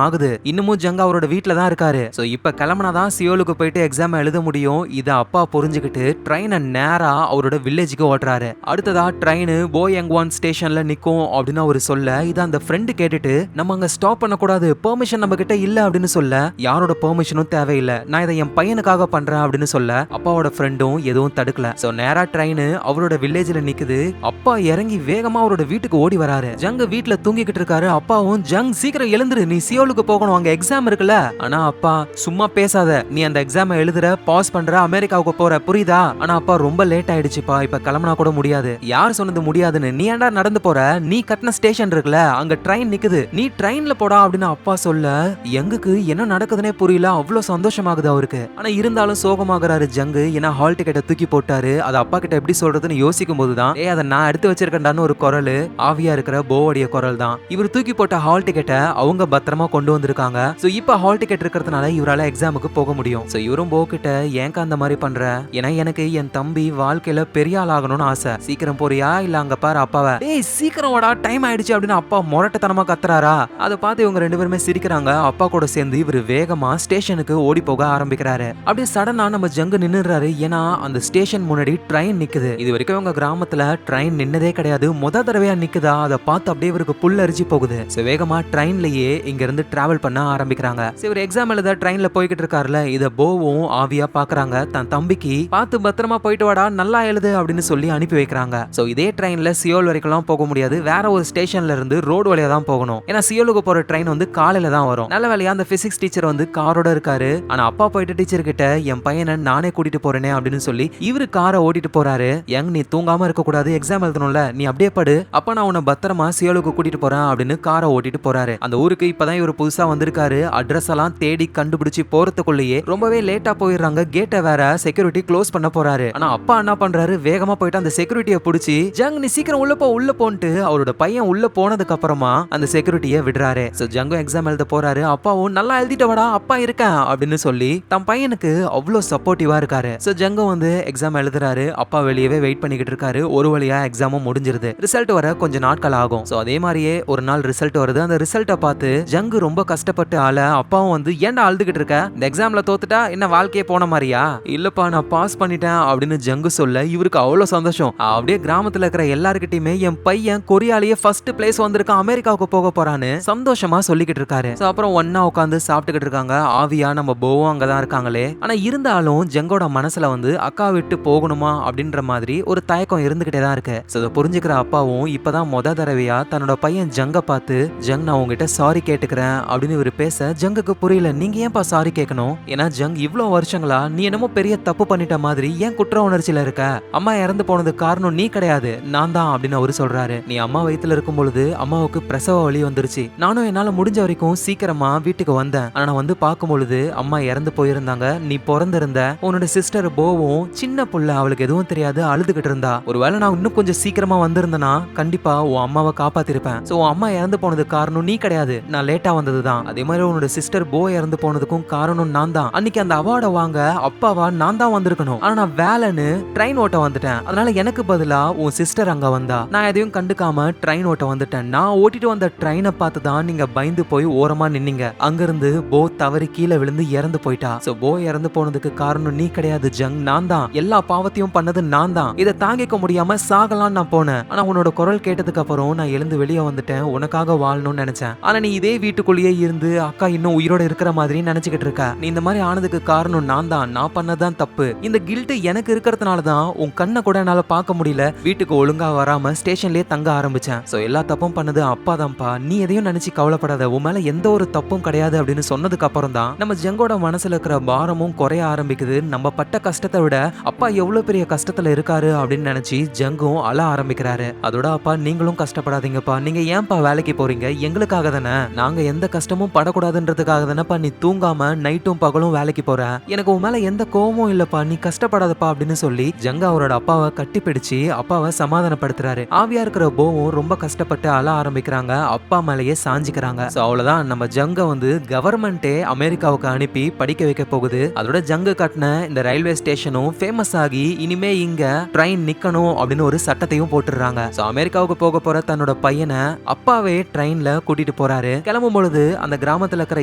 ஆகுது. இன்னமும் ஜங்கு அவரோட வீட்டுல தான் இருக்காரு. சோ இப்ப கிளம்புனாதான் சியோலுக்கு போயிட்டு எக்ஸாம் எழுத முடியும். இத அப்பா புரிஞ்சுக்கிட்டு ட்ரெயினை நேரா அவரோட வில்லேஜுக்கு ஓட்டுறாரு. அடுத்ததா ட்ரெயின் போயங்வான் ஸ்டேஷன்ல நிக்கும் அப்படின்னு அவரு சொல்ல, இத அந்த ஃப்ரெண்டு கேட்டுட்டு நம்ம அங்க ஸ்டாப் பண்ணக்கூடாது, பெர்மிஷன் நம்ம கிட்ட இல்ல அப்படின்னு சொல்ல, யாரோட பெர்மிஷனும் தேவையில்லை, நான் இதை என் பையனுக்காக பண்றேன் அப்படின்னு சொல்ல அப்பாவோட ஃப்ரெண்டும் எதுவும் தடுக்கல. சோ நேரா ட்ரெயின் அவரோட வில்லேஜ்ல நிக்குது. அப்பா இறங்கி வேகமா அவரோட வீட்டுக்கு ஓடி வராரு. சொல்றாரு. ஜங் வீட்ல தூங்கிக்கிட்டு இருக்காரு. அப்பாவும் ஜங் சீக்கிரம் எழுந்துரு, நீ சியோலுக்கு போகணும், அங்க எக்ஸாம் இருக்குல்ல. ஆனா அப்பா சும்மா பேசாத, நீ அந்த எக்ஸாம் எழுதுற, பாஸ் பண்ற, அமெரிக்காவுக்கு போற, புரியுதா? ஆனா அப்பா ரொம்ப லேட் ஆயிடுச்சுப்பா, இப்ப கிளம்பினா கூட முடியாது. யார் சொன்னது முடியாதுன்னு? நீ ஏன்டா நடந்து போற? நீ கட்டின ஸ்டேஷன் இருக்குல்ல, அங்க ட்ரெயின் நிக்குது, நீ ட்ரெயின்ல போடா அப்படின்னு அப்பா சொல்ல யங்குக்கு என்ன நடக்குதுன்னே புரியல. அவ்வளவு சந்தோஷமாகுது அவருக்கு. ஆனா இருந்தாலும் சோகமாகறாரு ஜங்கு. ஏன்னா ஹால் டிக்கெட்டை தூக்கி போட்டாரு. அது அப்பா கிட்ட எப்படி சொல்றதுன்னு யோசிக்கும் போதுதான் அதை நான் எடுத்து வச்சிருக்கேன்டான்னு ஒரு குரல், ஆவியா இருக்கிற போவோடைய குரல் தான். இவர் தூக்கி போட்ட ஹால் டிக்கெட்டை அவங்க பத்திரமா கொண்டு வந்திருக்காங்க. சோ இப்ப ஹால் டிக்கெட் இருக்கிறதுனால இவரால எக்ஸாமுக்கு போக முடியும். சோ இவரும் போ கிட்ட ஏங்க அந்த மாதிரி பண்ற, ஏன்னா எனக்கு என் தம்பி வாழ்க்கையில பெரிய ஆள் ஆகணும்னு ஆசை, சீக்கிரம் போறியா இல்ல அங்க பாரு அப்பாவை, ஏய் சீக்கிரம் வாடா டைம் ஆயிடுச்சு அப்படின்னு அப்பா முரட்டத்தனமா கத்துறாரா. அதை பார்த்து இவங்க ரெண்டு பேருமே சிரிக்கிறாங்க. அப்பா கூட சேர்ந்து இவர் வேகமா ஸ்டேஷனுக்கு ஓடி போக ஆரம்பிக்கிறாரு. அப்படியே சடனா நம்ம ஜங்கு நின்னுறாரு. ஏன்னா அந்த ஸ்டேஷன் முன்னாடி ட்ரெயின் நிக்குது. இது வரைக்கும் இவங்க கிராமத்துல ட்ரெயின் நின்னதே கிடையாது. முத தடவையா நிக்குதா, அதை பார்த்து அப்படியே இவருக்கு புல்லரிச்சு போகுது. வேகமா ட்ரெயின்லயே இங்க இருந்து டிராவல் பண்ண ஆரம்பிக்கிறாங்க. இவர் எக்ஸாம் எழுத ட்ரெயின்ல போய்கிட்டு இருக்காருல, இத போவும் ஆவியா பாக்குறாங்க. தன் தம்பிக்கு பார்த்து பத்திரமா போயிட்டு வாடா, நல்லா எழுது அப்படின்னு சொல்லி அனுப்பி வைக்கிறாங்க. சோ இதே ட்ரெயின்ல சியோல் வரைக்கும் போக முடியாது, வேற ஒரு ஸ்டேஷன்ல இருந்து ரோடு வழியா தான் போகணும். ஏன்னா சியோலுக்கு போற ட்ரெயின் வந்து காலையில தான் வரும். நல்ல வேலையா அந்த பிசிக்ஸ் டீச்சர் வந்து காரோட இருக்காரு. ஆனா அப்பா போயிட்டு டீச்சர் கிட்ட என் பையனை நானே கூட்டிட்டு போறேனே அப்படின்னு சொல்லி இவரு காரை ஓட்டிட்டு போறாரு. யங் நீ தூங்காம இருக்க கூடாது, எக்ஸாம் எழுதணும்ல, நீ அப்படியே படு, அப்ப நான் உன்னை பத்திரமா சியோலுக்கு கூட்டிட்டு போறேன் அப்படின்னு காரை ஓட்டிட்டு போறாரு. அந்த ஊருக்கு இப்பதான் இவர் புதுசா வந்திருக்காரு. அட்ரஸ் எல்லாம் தேடி கண்டுபிடிச்சு போறதுக்குள்ளேயே ரொம்பவே லேட்டா போயிடுறாங்க. கேட்டை வேற செக்யூரிட்டி க்ளோஸ் பண்ண போறாரு. ஆனா அப்பா என்ன பண்றாரு, வேகமா போயிட்டு அந்த செக்யூரிட்டியை பிடிச்சி ஜங் நீ சீக்கிரம் உள்ள போன்ட்டு அவரோட பையன் உள்ள போனதுக்கு அப்புறமா அந்த செக்யூரிட்டியை விடுறாரு. சோ ஜங்கும் எக்ஸாம் எழுத போறாரு. அப்பாவும் நல்லா எழுதிட்டு வாடா, அப்பா இருக்கேன் அப்படின்னு சொல்லி தன் பையனுக்கு அவ்வளவு சப்போர்ட்டிவா இருக்காரு. சோ ஜங்கும் வந்து எக்ஸாம் எழுதுறாரு. அப்பா வெளியவே வெயிட் பண்ணிக்கிட்டு இருக்காரு. ஒரு வழியா எக்ஸாமும் முடிஞ்சிருது. ரிசல்ட் வர கொஞ்சம் நாட்கள் ஆகும். சோ அதே மாதிரியே ஒரு நாள் ரிசல்ட் வருது. அந்த ரிசல்ட்டை பார்த்து ஜங்கு ரொம்ப கஷ்டப்பட்டு அப்பாவும் வந்து ஏன்டா அழுதுகிட்டு இருக்க, இந்த எக்ஸாம்ல தோத்துட்டா என்ன வாழ்க்கையே போன மாதிரியா? இல்லப்பா நான் பாஸ் பண்ணிட்டேன் அப்படின்னு ஜங்கு சொல்ல இவருக்கு அவ்வளவு சந்தோஷம். அப்படியே கிராமத்துல இருக்கிற எல்லார்கிட்டயுமே என் பையன் கொரியாலேயே ஃபர்ஸ்ட் பிளேஸ் வந்திருக்கான், அமெரிக்காவுக்கு போக போறான்னு சந்தோஷமா சொல்லிக்கிட்டு இருக்காரு. சோ அப்புறம் ஒன்னா உட்காந்து சாப்பிட்டுக்கிட்டு இருக்காங்க. ஆவியா நம்ம போவும் அங்கதான் இருக்காங்களே. ஆனா இருந்தாலும் ஜங்கோட மனசுல வந்து அக்கா விட்டு போகணுமா அப்படின்ற மாதிரி ஒரு தயக்கம் இருந்துகிட்டே தான் இருக்கு. சோ புரிஞ்சுக்கிற அப்பாவும் இப்பதான் முத தடவையா தன்னோட பையன் ஜங்க பார்த்து ஜங் நான் உங்ககிட்ட சாரி கேட்டுக்கிறேன் அப்படின்னு இவர் பேச ஜங்குக்கு புரியல. நீங்க ஏன்பா சாரி கேட்கணும்? ஏன்னா ஜங் இவ்வளவு வருஷங்களா நீ என்னமோ பெரிய தப்பு பண்ணிட்ட மாதிரி ஏன் குற்ற உணர்ச்சியில இருக்க? அம்மா இறந்து போனது காரணம் நீ கிடையாது, நான் தான் அப்படின்னு அவரு சொல்றாரு. நீ அம்மா வயித்துல இருக்கும் பொழுது அம்மாவுக்கு பிரசவ வலி வந்துருச்சு. நானும் என்னால முடிஞ்ச வரைக்கும் சீக்கிரமா வீட்டுக்கு வந்தேன். ஆனா நான் வந்து பார்க்கும் பொழுது அம்மா இறந்து போயிருந்தாங்க. நீ பிறந்திருந்த, உன்னோட சிஸ்டர் போவும் சின்ன புள்ள, அவளுக்கு எதுவும் தெரியாது, அழுதுகிட்டு இருந்தா. ஒருவேளை நான் இன்னும் கொஞ்சம் சீக்கிரமா வந்திருந்தேனா கண்டிப்பா உன் அம்மாவை காப்பாத்திருப்பேன். சோ உன் அம்மா இறந்து போனது காரணம் நீ கிடையாது, நான் லேட்டா வந்ததுதான். அதே மாதிரி உன்னோட சிஸ்டர் போ இறந்து போனதுக்கும் காரணம் நான் தான். அன்னைக்கு அந்த அவார்டை வாங்க அப்பாவா நான் தான் வந்திருக்கணும். ஆனா நான் வேலைன்னு ட்ரெயின் ஓட்ட வந்துட்டேன். அதனால எனக்கு பதிலா உன் சிஸ்டர் அங்க வந்தா. நான் எதையும் கண்டுக்காம ட்ரெயின் ஓட்ட வந்துட்டேன். நான் ஓட்டிட்டு வந்த ட்ரெயினை பார்த்து தான் நீங்க பயந்து போய் ஓரமா நின்னீங்க. அங்கிருந்து போ தவறி கீழே விழுந்து இறந்து போயிட்டா. சோ போ இறந்து போனதுக்கு காரணம் நீ கிடையாது ஜங், நான் தான். எல்லா பாவத்தையும் பண்ணது நான் தான். இதை தாங்கிக்க முடியாம சாகலாம் நான் போனேன். ஆனா உன்னோட குரல் கேட்டதுக்கு அப்புறம் நான் எழுந்து வெளியே வந்துட்டேன். உனக்காக வாழணும்னு நினைச்சேன். ஆனா நீ இதே வீட்டுக்குள்ளேயே இருந்து அக்கா இன்னும் உயிரோட இருக்கிற மாதிரி நினைச்சுக்கிட்டு இருக்க. நீ இந்த மாதிரி ஆனதுக்கு காரணம் நான் தான். நான் பண்ணதான் தப்பு. இந்த கில்ட் எனக்கு இருக்கிறதுனாலதான் உன் கண்ணை கூட என்னால பார்க்க முடியல. வீட்டுக்கு ஒழுங்கா வராம ஸ்டேஷன்லயே தங்க ஆரம்பிச்சேன். சோ எல்லா தப்பும் பண்ணது அப்பா தான்ப்பா. நீ எதையும் நினைச்சு கவலைப்படாத, உன் மேல எந்த ஒரு தப்பும் கிடையாது அப்படின்னு சொன்னதுக்கு அப்புறம் தான் நம்ம ஜங்கோட மனசுல இருக்கிற பாரமும் குறைய ஆரம்பிக்குது. நம்ம பட்ட கஷ்டத்தை விட அப்பா எவ்வளவு பெரிய கஷ்டத்துல இருக்காரு அப்படின்னு நினைச்சு ஜங்கும் அழ ஆரம்பிக்கிறாரு. அதோட அப்பா நீங்களும் கஷ்டப்படாதீங்கப்பா, நீங்க ஏன்பா வேலைக்கு போறீங்க, எங்களுக்காக தானே, நாங்க எந்த கஷ்டமும் படக்கூடாதுன்றதுக்காக தானேப்பா நீ தூங்காம நைட்டும் பகலும் வேலைக்கு போற. எனக்கு உன் மேல எந்த கோவமும் இல்லப்பா, நீ கஷ்டப்படாதப்பா அப்படின்னு சொல்லி ஜங்க அவரோட அப்பாவை கட்டிப்பிடிச்சு அப்பாவை சமாதானப்படுத்துறாரு. ஆவியா இருக்கிற போவும் ரொம்ப கஷ்டப்பட்டு அழ ஆரம்பிக்கிறாங்க. அப்பா மேலேயே சாஞ்சிக்கிறாங்க. சோ அவ்வளவுதான், நம்ம ஜங்க வந்து கவர்மெண்டே அமெரிக்காவுக்கு அனுப்பி படிக்க வைக்க போகுது. அதோட ஜங்கு கட்டின இந்த ரயில்வே ஸ்டேஷனும் ஃபேமஸ் ஆகி இனிமே இங்க ட்ரெயின் நிக்கணும் அப்படின்னு ஒரு சட்டத்தையும் போட்டுறாங்க. சோ அமெரிக்காவுக்கு போக போற தன்னோட பையனை அப்பாவே ட்ரெயின்ல கூட்டிட்டு போறாரு. கிளம்பும் பொழுது அந்த கிராமத்துல இருக்கிற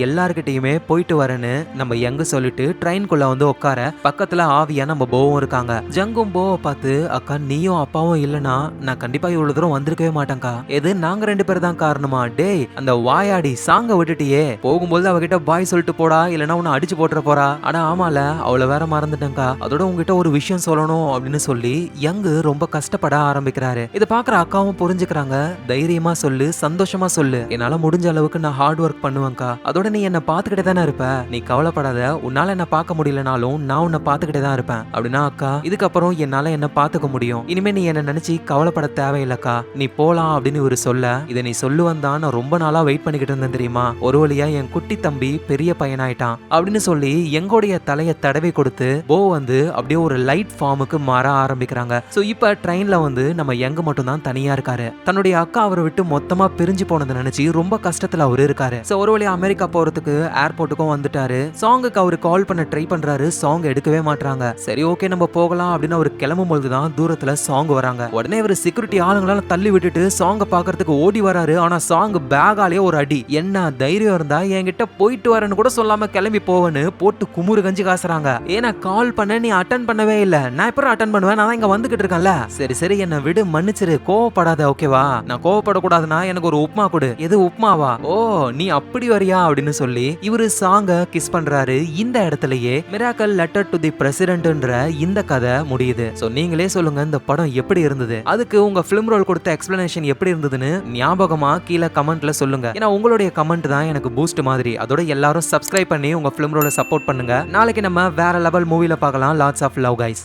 எல்லார்கிட்டயுமே போயிட்டு வரேன்னு நம்ம யங்கு சொல்லிட்டு ட்ரெயின்குள்ள வந்து உட்கார பக்கத்துல ஆவியா நம்ம போவும் இருக்காங்க. ஜங்கும் போவை பார்த்து அக்கா நீயும் அப்பாவும் இல்லனா நான் கண்டிப்பா இவ்வளவு தூரம் வந்திருக்கவே மாட்டேங்க்கா. எது நாங்க ரெண்டு பேர் தான் காரணமா? டேய் அந்த வாயாடி சாங்க விட்டுட்டியே, போகும்போது அவகிட்ட பாய் சொல்லிட்டு போடா, இல்லனா உன்னை அடிச்சு போட்டுற போறா. ஆனா ஆமால அவளை வேற மறந்துட்டேங்க்கா. அதோட உங்ககிட்ட ஒரு விஷயம் சொல்லணும் அப்படின்னு சொல்லி யங்கு ரொம்ப கஷ்டப்பட ஆரம்பிக்கிறாரு. இதை பாக்குற அக்காவும் புரிஞ்சுக்கிறாங்க. சொல்றாங்க, தைரியமா சொல்லு, சந்தோஷமா சொல்லு, என்னால முடிஞ்ச அளவுக்கு நான் ஹார்ட் ஒர்க் பண்ணுவேன்க்கா, அதோட நீ என்ன பாத்துக்கிட்டே தானே இருப்ப, நீ கவலைப்படாத, உன்னால என்ன பார்க்க முடியலனாலும் நான் உன்னை பாத்துக்கிட்டே தான் இருப்பேன். அப்படின்னா அக்கா இதுக்கப்புறம் என்னால என்ன பாத்துக்க முடியும், இனிமே நீ என்ன நினைச்சு கவலைப்பட தேவையில்லக்கா, நீ போலாம் அப்படின்னு இவரு சொல்ல, இதை நீ சொல்லுவன் தான் நான் ரொம்ப நாளா வெயிட் பண்ணிக்கிட்டு இருந்தேன் தெரியுமா, ஒரு வழியா என் குட்டி தம்பி பெரிய பையனாயிட்டான் அப்படின்னு சொல்லி எங்களுடைய தலையை தடவி கொடுத்து போ வந்து அப்படியே ஒரு லைட் ஃபார்முக்கு மாற ஆரம்பிக்கிறாங்க. சோ இப்ப ட்ரெயின்ல வந்து நம்ம யங் மட்டும் தான் தனியா இருக்காரு. தன்னுடைய அக்கா அவரை விட்டு மொத்தமா பிரிஞ்சு போனதை நினைச்சு ரொம்ப கஷ்டத்துல அவரு இருக்காரு. சோ ஒரு வழியா அமெரிக்கா போறதுக்கு ஏர்போர்ட்டுக்கும் வந்துட்டாரு. சாங்குக்கு அவரு கால் பண்ண ட்ரை பண்றாரு, சாங் எடுக்கவே மாட்டாங்க. சரி ஓகே நம்ம போகலாம் அப்படின்னு அவர் கிளம்பும் பொழுதுதான் தூரத்துல சாங் வராங்க. உடனே அவர் செக்யூரிட்டி ஆளுங்களால தள்ளி விட்டுட்டு சாங்க பாக்குறதுக்கு ஓடி வராரு. ஆனா சாங் பேகாலே ஒரு அடி, என்ன தைரியம் இருந்தா என்கிட்ட போயிட்டு வரேன்னு கூட சொல்லாம கிளம்பி போவன்னு போட்டு குமுறு கஞ்சி காசுறாங்க. ஏன்னா கால் பண்ண நீ அட்டன் பண்ணவே இல்ல, நான் எப்பறம் அட்டன் பண்ணுவேன், நான் இங்க வந்துகிட்டு இருக்கேன்ல, சரி சரி என்ன விடு, மன்னிச்சிரு, கோவப்படாத ஓகேவா, நான் கோவப்படக்கூடாதுன்னா எனக்கு ஒரு உப்மா கொடு. எது உப்மாவா, ஓ நீ அப்படி வரியா அப்படின்னு சொல்லி இவரு சாங்க கிஸ் பண்றாரு. இந்த இடத்துலயே மிராக்கல் லெட்டர் டு தி பிரசிடென்ட்ன்ற இந்த கதை முடியுது. சோ நீங்களே சொல்லுங்க இந்த படம் எப்படி இருந்தது, அதுக்கு உங்க ஃபிலிம் ரோல் கொடுத்த எக்ஸ்பிளனேஷன் எப்படி இருந்ததுன்னு ஞாபகமா கீழே கமெண்ட்ல சொல்லுங்க. ஏன்னா உங்களுடைய கமெண்ட் தான் எனக்கு பூஸ்ட் மாதிரி. அதோட எல்லாரும் சப்ஸ்கிரைப் பண்ணி உங்க ஃபிலிம் ரோலை சப்போர்ட் பண்ணுங்க. நாளைக்கு நம்ம வேற லெவல் மூவில பார்க்கலாம். Lots of love guys.